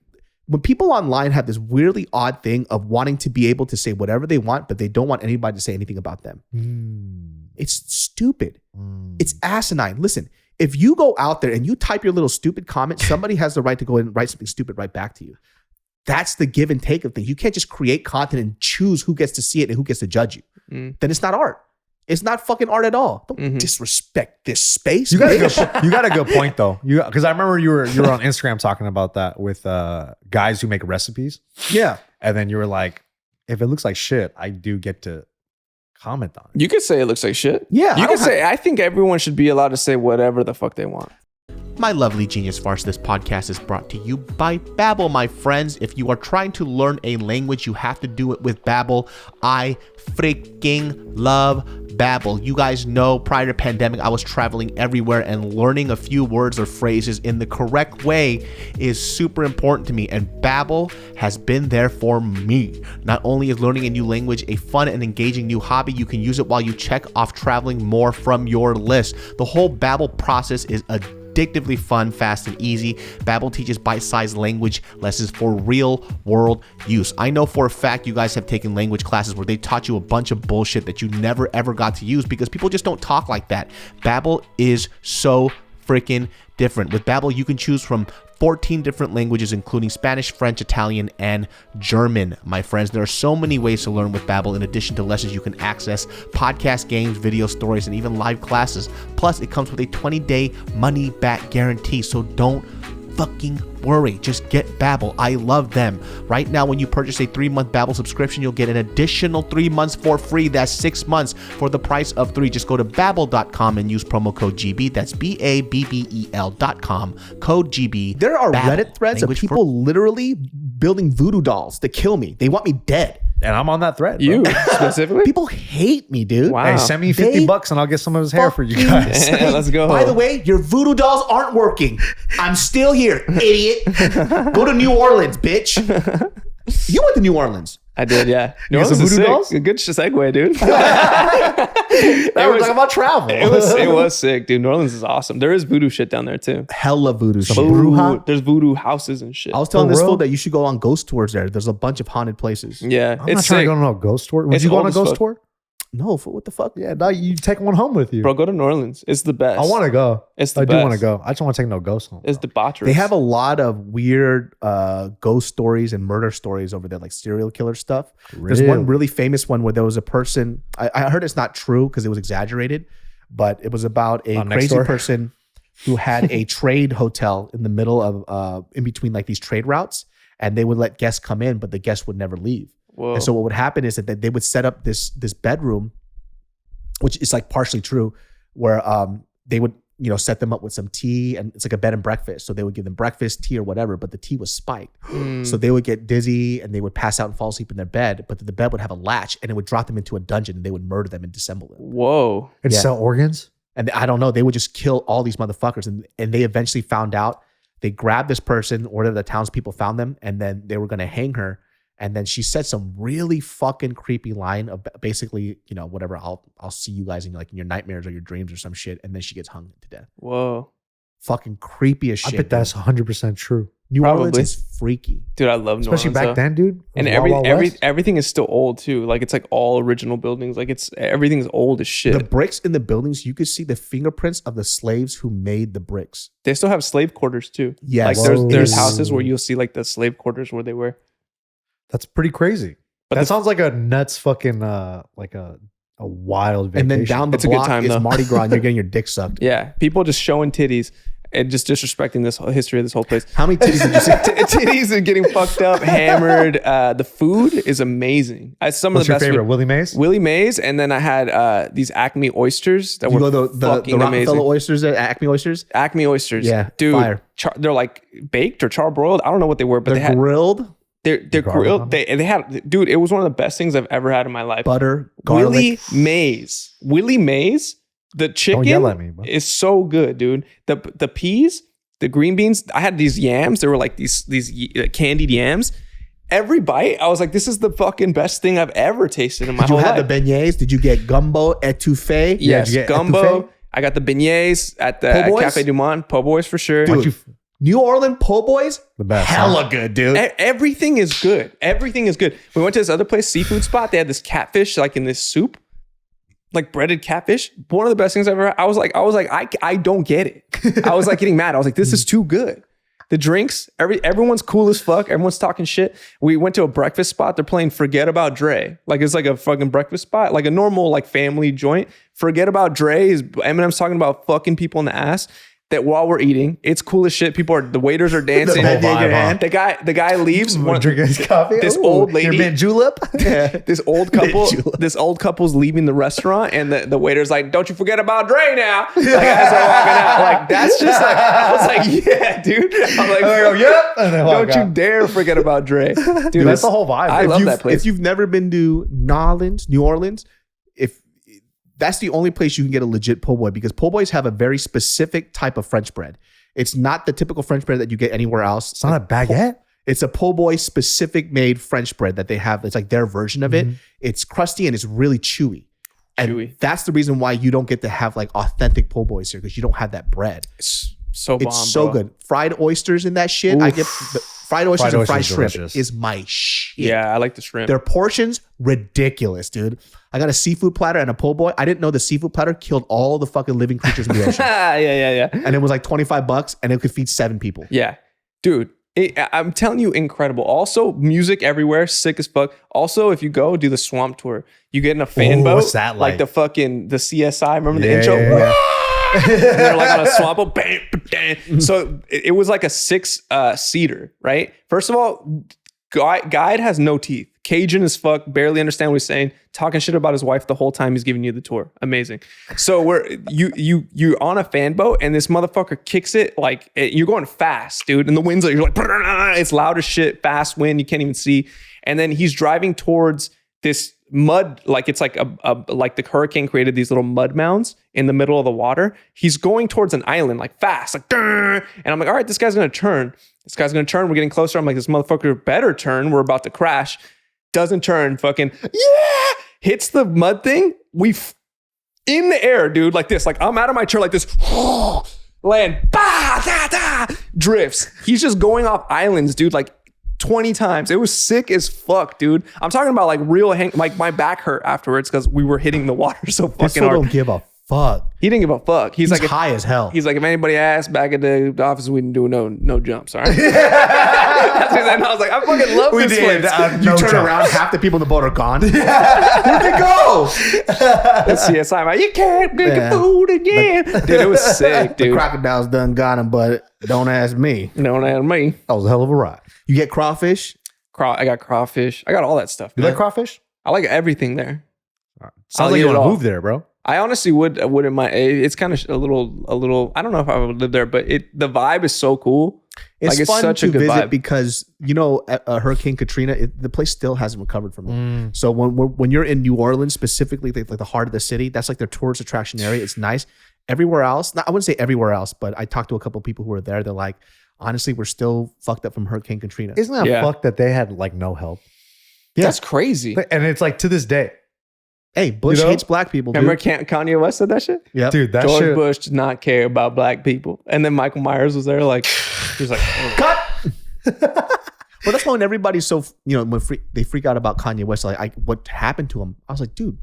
Speaker 3: When people online have this weirdly odd thing of wanting to be able to say whatever they want, but they don't want anybody to say anything about them. It's stupid. It's asinine. Listen, if you go out there and you type your little stupid comment, somebody has the right to go in and write something stupid right back to you. That's the give and take of things. You can't just create content and choose who gets to see it and who gets to judge you. Then it's not art. It's not fucking art at all. Don't disrespect this space.
Speaker 2: You got a good point though. Because I remember you were on Instagram talking about that with guys who make recipes.
Speaker 3: Yeah.
Speaker 2: And then you were like, if it looks like shit, I do get to comment on it.
Speaker 1: You could say it looks like shit.
Speaker 3: Yeah.
Speaker 1: You could say, I think everyone should be allowed to say whatever the fuck they want.
Speaker 3: My lovely genius farce, this podcast is brought to you by Babbel, my friends. If you are trying to learn a language, you have to do it with Babbel. I freaking love Babbel. You guys know prior to pandemic, I was traveling everywhere and learning a few words or phrases in the correct way is super important to me. And Babbel has been there for me. Not only is learning a new language a fun and engaging new hobby, you can use it while you check off traveling more from your list. The whole Babbel process is addictively fun, fast, and easy. Babbel teaches bite-sized language lessons for real-world use. I know for a fact you guys have taken language classes where they taught you a bunch of bullshit that you never ever got to use because people just don't talk like that. Babbel is so freaking different. With Babbel, you can choose from 14 different languages, including Spanish, French, Italian, and German, my friends. There are so many ways to learn with Babbel. In addition to lessons, you can access podcast, games, video stories, and even live classes. Plus, it comes with a 20-day money-back guarantee, so don't fucking worry. Just get Babbel. I love them. Right now, when you purchase a 3-month Babbel subscription, you'll get an additional 3 months for free. That's 6 months for the price of 3. Just go to Babbel.com and use promo code GB. That's BABBEL.com. Code GB. There are Babbel, Reddit threads of people literally building voodoo dolls to kill me. They want me dead.
Speaker 2: And I'm on that thread.
Speaker 1: You specifically?
Speaker 3: People hate me, dude.
Speaker 1: Wow.
Speaker 2: Hey, send me $50 and I'll get some of his hair for you guys.
Speaker 1: Yeah, let's go.
Speaker 3: By the way, your voodoo dolls aren't working. I'm still here, idiot. Go to New Orleans, bitch. You went to New Orleans.
Speaker 1: I did, yeah.
Speaker 2: You got some voodoo dolls?
Speaker 1: A good segue, dude.
Speaker 3: They were talking about travel.
Speaker 1: It was sick, dude. New Orleans is awesome. There is voodoo shit down there too.
Speaker 3: Hella voodoo shit.
Speaker 1: There's voodoo houses and shit.
Speaker 3: I was telling this fool that you should go on ghost tours there. There's a bunch of haunted places.
Speaker 1: Yeah,
Speaker 2: I'm not trying to go on a ghost tour. Would you go on a ghost tour?
Speaker 3: No, fool, what the fuck?
Speaker 2: Yeah, no, you take one home with you.
Speaker 1: Bro, go to New Orleans. It's the best.
Speaker 2: I want to go.
Speaker 1: It's the
Speaker 2: I
Speaker 1: best.
Speaker 2: do want to go. I just want to take no ghost home.
Speaker 1: It's debaucherous.
Speaker 3: They have a lot of weird ghost stories and murder stories over there, like serial killer stuff. There's one really famous one where there was a person, I heard it's not true because it was exaggerated, but it was about a crazy person who had a trade hotel in the middle of, in between like these trade routes, and they would let guests come in, but the guests would never leave.
Speaker 1: Whoa.
Speaker 3: And so what would happen is that they would set up this bedroom, which is like partially true, where they would, set them up with some tea, and it's like a bed and breakfast. So they would give them breakfast, tea, or whatever, but the tea was spiked. So they would get dizzy and they would pass out and fall asleep in their bed, but the bed would have a latch and it would drop them into a dungeon and they would murder them and dissemble them.
Speaker 1: Whoa.
Speaker 2: And sell organs?
Speaker 3: And I don't know, they would just kill all these motherfuckers. And they eventually found out. They grabbed this person, or the townspeople found them, and then they were going to hang her. And then she said some really fucking creepy line of basically, whatever, I'll see you guys in your nightmares or your dreams or some shit. And then she gets hung to death.
Speaker 1: Whoa.
Speaker 3: Fucking creepy as shit.
Speaker 2: I bet that's 100% true.
Speaker 3: New Orleans is freaky.
Speaker 1: Dude, I love New Orleans.
Speaker 2: Especially back then, dude.
Speaker 1: And everything is still old too. Like it's like all original buildings. Like everything's old as shit.
Speaker 3: The bricks in the buildings, you could see the fingerprints of the slaves who made the bricks.
Speaker 1: They still have slave quarters too.
Speaker 3: Yes.
Speaker 1: Like there's houses where you'll see like the slave quarters where they were.
Speaker 2: That's pretty crazy. But that sounds like a nuts fucking like a wild vacation.
Speaker 3: And then down the block is Mardi Gras and you're getting your dick sucked.
Speaker 1: Yeah. People just showing titties. and just disrespecting this whole history of this whole place.
Speaker 3: How many titties did you see?
Speaker 1: Titties and getting fucked up, hammered. The food is amazing. Some of
Speaker 2: What's
Speaker 1: the
Speaker 2: your
Speaker 1: best
Speaker 2: favorite?
Speaker 1: food.
Speaker 2: Willie Mays?
Speaker 1: Willie Mays, and then I had these Acme oysters that were
Speaker 3: the
Speaker 1: fucking amazing.
Speaker 3: Rockefeller oysters at Acme oysters?
Speaker 1: Acme oysters.
Speaker 3: Yeah,
Speaker 1: dude.
Speaker 3: fire.
Speaker 1: They're like baked or charbroiled. I don't know what they were, but they had
Speaker 3: grilled.
Speaker 1: They're grilled. They had, dude. It was one of the best things I've ever had in my life.
Speaker 3: Butter, garlic.
Speaker 1: Willie Mays. The chicken is so good, dude. The peas, the green beans. I had these yams. They were like these candied yams. Every bite, I was like, this is the fucking best thing I've ever tasted in my whole life.
Speaker 3: Did you have the beignets? Did you get gumbo, etouffee?
Speaker 1: Yes, gumbo. I got the beignets at Cafe Du Monde. Po' boys for sure.
Speaker 3: Dude, New Orleans po' boys,
Speaker 2: the best.
Speaker 3: Hella good, dude.
Speaker 1: Everything is good. Everything is good. We went to this other place, seafood spot. They had this catfish like in this soup, like breaded catfish. One of the best things I've ever had. I was like, I don't get it. I was like getting mad. I was like, this is too good. The drinks, everyone's cool as fuck. Everyone's talking shit. We went to a breakfast spot. They're playing Forget About Dre. Like it's like a fucking breakfast spot, like a normal like family joint. Forget About Dre is Eminem's talking about fucking people in the ass. That while we're eating, it's cool as shit. The waiters are dancing. The guy leaves.
Speaker 2: Drinking his coffee.
Speaker 1: This old lady.
Speaker 2: Your mint julep.
Speaker 1: This old couple's leaving the restaurant, and the waiter's like, "Don't you forget about Dre now." Like as they're walking out, like that's just like I was like, "Yeah, dude." I'm like,
Speaker 2: "Yep." And
Speaker 1: don't you dare forget about Dre, dude.
Speaker 2: That's the whole vibe.
Speaker 1: I love that place.
Speaker 3: If you've never been to New Orleans, that's the only place you can get a legit po' boy, because po' boys have a very specific type of French bread. It's not the typical French bread that you get anywhere else.
Speaker 2: It's not a baguette.
Speaker 3: It's a po' boy specific made French bread that they have. It's like their version of it. It's crusty and it's really chewy. And that's the reason why you don't get to have like authentic po' boys here, because you don't have that bread.
Speaker 1: It's so bomb,
Speaker 3: it's so good. Fried oysters in that shit. Oof. I get fried oysters and fried shrimp is my shit.
Speaker 1: Yeah, I like the shrimp.
Speaker 3: Their portions, ridiculous, dude. I got a seafood platter and a po' boy. I didn't know the seafood platter killed all the fucking living creatures in the ocean.
Speaker 1: Yeah.
Speaker 3: And it was like $25 and it could feed 7 people.
Speaker 1: Yeah. Dude, I'm telling you, incredible. Also, music everywhere, sick as fuck. Also, if you go do the swamp tour, you get in a fan boat.
Speaker 2: What's that like?
Speaker 1: The CSI. Remember the intro? Yeah. And they're like on a swamp boat. Bam, bam. So it was like a 6-seater, right? First of all, guide has no teeth. Cajun as fuck, barely understand what he's saying, talking shit about his wife the whole time he's giving you the tour. Amazing. So you're on a fan boat and this motherfucker kicks it like you're going fast, dude. And the wind's like, you're like, it's loud as shit, fast wind, you can't even see. And then he's driving towards this mud, like it's like like the hurricane created these little mud mounds in the middle of the water. He's going towards an island like fast, like, and I'm like, all right, this guy's gonna turn. We're getting closer. I'm like, this motherfucker better turn. We're about to crash. Doesn't turn, fucking, hits the mud thing. In the air, dude, like this. Like I'm out of my chair like this. Land, drifts. He's just going off islands, dude, like 20 times. It was sick as fuck, dude. I'm talking about like real like my back hurt afterwards because we were hitting the water so fucking hard.
Speaker 3: Don't give a fuck.
Speaker 1: He didn't give a fuck. He's like
Speaker 3: high as hell.
Speaker 1: He's like, if anybody asks, back at the office, we didn't do no jumps, all right? That's what I was like, I fucking love this place.
Speaker 3: You turn around, half the people in the boat are gone. Where'd they go?
Speaker 1: That's CSI, man. You can't make a food again. Dude, it was sick, dude.
Speaker 3: The crocodiles done got him, but don't ask me.
Speaker 1: Don't ask me.
Speaker 2: That was a hell of a ride.
Speaker 3: You get crawfish?
Speaker 1: I got crawfish. I got all that stuff.
Speaker 2: You like crawfish?
Speaker 1: I like everything there.
Speaker 2: Sounds like you want to move there, bro.
Speaker 1: I honestly wouldn't mind. It's kind of a little. I don't know if I would live there, but the vibe is so cool.
Speaker 3: It's
Speaker 1: like,
Speaker 3: fun
Speaker 1: such
Speaker 3: to
Speaker 1: a good
Speaker 3: visit
Speaker 1: vibe.
Speaker 3: because Hurricane Katrina, the place still hasn't recovered from it. So when you're in New Orleans specifically, like the heart of the city, that's like their tourist attraction area. It's nice. Everywhere else, I wouldn't say everywhere else, but I talked to a couple of people who were there. They're like, honestly, we're still fucked up from Hurricane Katrina.
Speaker 2: Isn't that fucked that they had like no help?
Speaker 1: Yeah. That's crazy.
Speaker 2: And it's like to this day.
Speaker 3: Hey, Bush hates black people, dude.
Speaker 1: Remember Kanye West said that shit?
Speaker 3: Yeah.
Speaker 2: Dude, that
Speaker 1: George
Speaker 2: shit.
Speaker 1: Bush did not care about black people. And then Michael Myers was there like, he was like,
Speaker 3: cut! Well, that's when everybody's so, when they freak out about Kanye West, like, what happened to him? I was like, dude,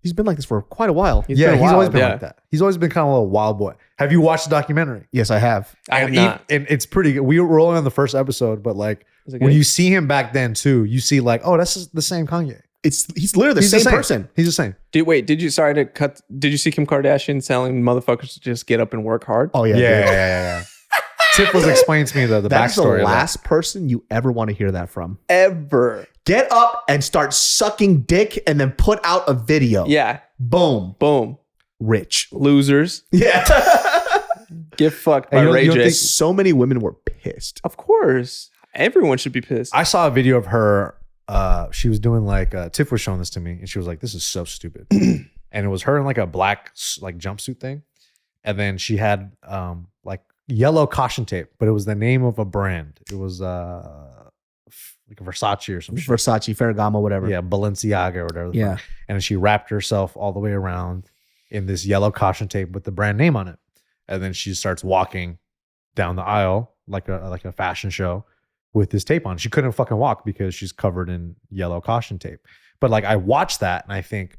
Speaker 3: he's been like this for quite a while.
Speaker 2: He's always been like that. He's always been kind of a little wild boy. Have you watched the documentary?
Speaker 3: Yes, I have.
Speaker 1: I have not.
Speaker 2: And it's pretty good. We were only on the first episode, but like when you see him back then too, you see like, oh, that's the same Kanye.
Speaker 3: He's literally the same person.
Speaker 2: He's the same.
Speaker 1: Did you see Kim Kardashian telling motherfuckers to just get up and work hard?
Speaker 3: Oh, yeah.
Speaker 2: Yeah. Tip was explaining to me the
Speaker 3: That's
Speaker 2: backstory.
Speaker 3: The last person you ever want to hear that from.
Speaker 1: Ever.
Speaker 3: Get up and start sucking dick and then put out a video.
Speaker 1: Yeah.
Speaker 3: Boom. Rich.
Speaker 1: Losers.
Speaker 3: Yeah.
Speaker 1: Get fucked by Ray J.
Speaker 3: So many women were pissed.
Speaker 1: Of course. Everyone should be pissed.
Speaker 2: I saw a video of her. She was doing like Tiff was showing this to me, and she was like, "This is so stupid." And it was her in like a black like jumpsuit thing, and then she had like yellow caution tape, but it was the name of a brand. It was like a Versace or some shit.
Speaker 3: Versace, Ferragamo, whatever.
Speaker 2: Yeah, Balenciaga or whatever.
Speaker 3: Yeah.
Speaker 2: And she wrapped herself all the way around in this yellow caution tape with the brand name on it, and then she starts walking down the aisle like a fashion show with this tape on. She couldn't fucking walk because she's covered in yellow caution tape. But like I watch that and I think,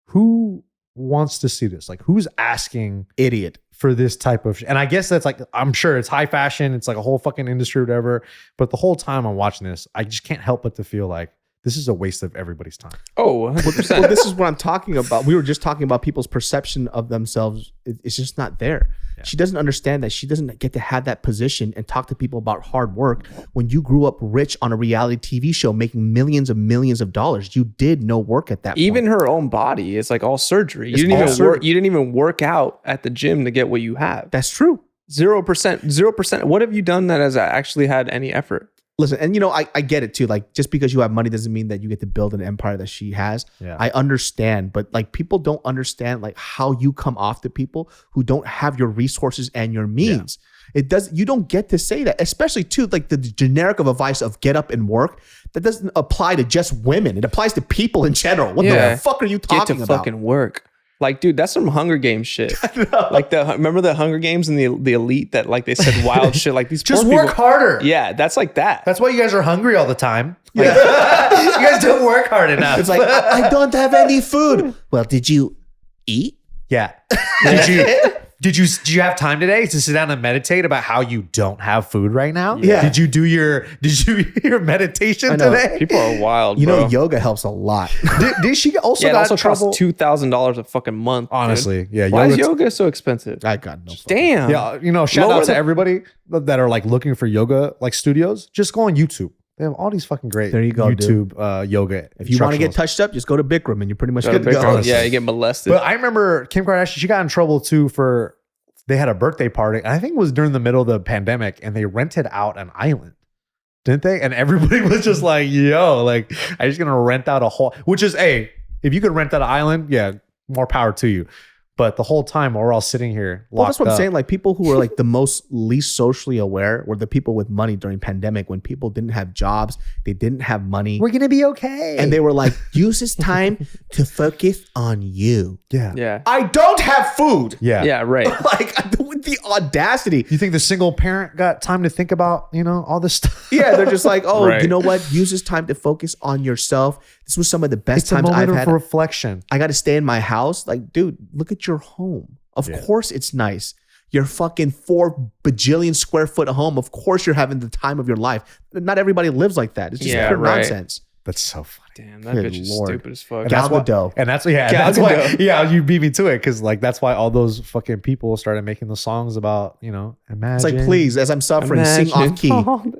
Speaker 2: who wants to see this? Like who's asking
Speaker 3: idiot
Speaker 2: for this type of and I guess that's like, I'm sure it's high fashion. It's like a whole fucking industry or whatever. But the whole time I'm watching this, I just can't help but to feel like this is a waste of everybody's time.
Speaker 1: Oh, 100%.
Speaker 3: Well, this is what I'm talking about. We were just talking about people's perception of themselves. It's just not there. Yeah. She doesn't understand that she doesn't get to have that position and talk to people about hard work. When you grew up rich on a reality TV show making millions of dollars, you did no work at that
Speaker 1: Even
Speaker 3: point.
Speaker 1: her own body, it's like all surgery. You didn't even work out at the gym to get what you have.
Speaker 3: That's true.
Speaker 1: 0%. What have you done that has actually had any effort?
Speaker 3: Listen, and I get it too. Like just because you have money doesn't mean that you get to build an empire that she has.
Speaker 2: Yeah.
Speaker 3: I understand, but like people don't understand like how you come off to people who don't have your resources and your means. Yeah. You don't get to say that, especially too, like the generic of advice of get up and work. That doesn't apply to just women. It applies to people in general. What the fuck are you talking about?
Speaker 1: Get to fucking work. Like, dude, that's some Hunger Games shit. Like remember the Hunger Games and the elite that like they said wild shit like these
Speaker 2: just
Speaker 1: poor
Speaker 2: work
Speaker 1: people.
Speaker 2: harder.
Speaker 1: Yeah, that's like that.
Speaker 2: That's why you guys are hungry all the time. Like, you guys don't work hard enough.
Speaker 3: It's like I don't have any food. Well, did you eat?
Speaker 2: Yeah. Did you have time today to sit down and meditate about how you don't have food right now?
Speaker 3: Yeah.
Speaker 2: Did you do your meditation today?
Speaker 1: People are wild.
Speaker 3: You
Speaker 1: bro.
Speaker 3: know, yoga helps a lot.
Speaker 2: Did she also got
Speaker 1: also
Speaker 2: trouble?
Speaker 1: costs $2,000 a fucking month.
Speaker 2: Honestly, yeah.
Speaker 1: Why is yoga so expensive?
Speaker 3: I got no.
Speaker 1: Damn.
Speaker 2: Yeah, shout out to everybody that are like looking for yoga like studios. Just go on YouTube. They have all these fucking great YouTube yoga.
Speaker 3: If you want to get touched up, just go to Bikram and you're pretty much good to go.
Speaker 1: Yeah, you get molested.
Speaker 2: But I remember Kim Kardashian, she got in trouble too they had a birthday party. And I think it was during the middle of the pandemic and they rented out an island. Didn't they? And everybody was just like, yo, like, I'm just going to rent out a whole, which is, hey, if you could rent out an island, yeah, more power to you. But the whole time we're all sitting here locked
Speaker 3: that's what I'm
Speaker 2: up.
Speaker 3: saying. Like people who were like the most least socially aware were the people with money during pandemic when people didn't have jobs, they didn't have money.
Speaker 2: We're gonna be okay.
Speaker 3: And they were like, use this time to focus on you.
Speaker 1: Yeah.
Speaker 3: I don't have food.
Speaker 1: Yeah, right.
Speaker 3: Like with the audacity.
Speaker 2: You think the single parent got time to think about, all this stuff?
Speaker 3: Yeah, they're just like, oh,
Speaker 1: Right.
Speaker 3: you know what? Use this time to focus on yourself. This was some of the best
Speaker 2: It's a
Speaker 3: times
Speaker 2: moment
Speaker 3: I've had.
Speaker 2: of reflection.
Speaker 3: I got to stay in my house. Like, dude, look at your home. Of course it's nice. Your fucking 4 bajillion square foot home. Of course you're having the time of your life. Not everybody lives like that. It's just pure nonsense.
Speaker 2: That's so funny.
Speaker 1: Damn, that bitch is stupid as fuck.
Speaker 2: Gal
Speaker 3: Gadot.
Speaker 2: And that's why you beat me to it. Cause like, that's why all those fucking people started making the songs about, imagine.
Speaker 3: It's like, please, as I'm suffering, sing off key.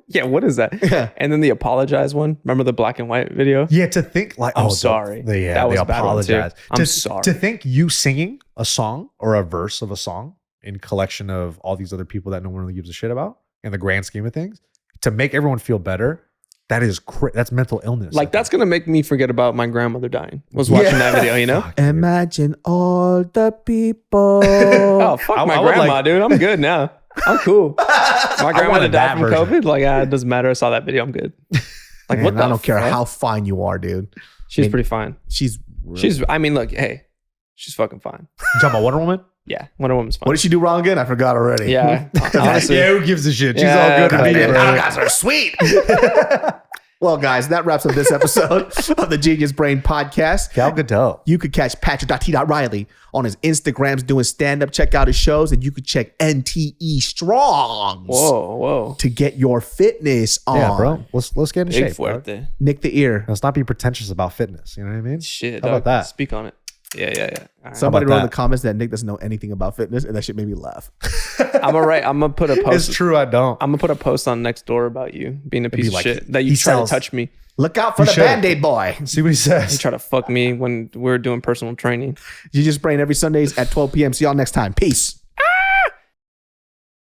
Speaker 1: Yeah, what is that?
Speaker 3: Yeah.
Speaker 1: And then the apologize one. Remember the black and white video?
Speaker 2: Yeah, to think like,
Speaker 1: I'm sorry.
Speaker 2: That was apologize.
Speaker 1: I'm sorry.
Speaker 2: To think you singing a song or a verse of a song in collection of all these other people that no one really gives a shit about in the grand scheme of things, to make everyone feel better. That is that's mental illness.
Speaker 1: Like that's gonna make me forget about my grandmother dying. Was watching that video,
Speaker 3: Imagine all the people.
Speaker 1: Oh fuck my grandma, dude. I'm good now. I'm cool. My grandmother died from COVID. Like it doesn't matter. I saw that video. I'm good. Like
Speaker 3: Man, I don't care how fine you are, dude.
Speaker 1: She's pretty fine.
Speaker 3: She's.
Speaker 1: I mean, look, hey, she's fucking fine.
Speaker 2: You talking about Wonder Woman?
Speaker 1: Yeah, Wonder Woman's fine.
Speaker 3: What did she do wrong again? I forgot already.
Speaker 1: Yeah, honestly,
Speaker 2: who gives a shit? She's all good to be.
Speaker 3: Guys are sweet. Well, guys, that wraps up this episode of the Genius Brain Podcast.
Speaker 2: Gal Gadot.
Speaker 3: You could catch Patrick.T.Riley on his Instagrams doing stand-up. Check out his shows, and you could check NTE Strongs.
Speaker 1: Whoa.
Speaker 3: To get your fitness on.
Speaker 2: Yeah, bro. Let's get in
Speaker 1: Big
Speaker 2: shape, bro.
Speaker 1: fuerte.
Speaker 3: Nick the Ear.
Speaker 2: Let's not be pretentious about fitness. You know what I mean?
Speaker 1: Shit.
Speaker 2: How about that?
Speaker 1: Speak on it. Yeah. All right.
Speaker 3: Somebody
Speaker 2: about
Speaker 3: wrote in
Speaker 2: that?
Speaker 3: the comments that Nick doesn't know anything about fitness, and that shit made me laugh.
Speaker 1: I'm gonna put a post.
Speaker 2: It's true, I don't.
Speaker 1: I'm gonna put a post on Nextdoor about you being a piece of
Speaker 2: like,
Speaker 1: shit that you
Speaker 2: he
Speaker 1: try
Speaker 2: sells-
Speaker 1: to touch me.
Speaker 3: Look out for
Speaker 2: You
Speaker 3: the
Speaker 2: should.
Speaker 3: Band-Aid boy.
Speaker 2: See what he
Speaker 1: You
Speaker 2: says.
Speaker 1: try to fuck me when we're doing personal training.
Speaker 3: Genius Brain every Sundays at 12 p.m. See y'all next time. Peace.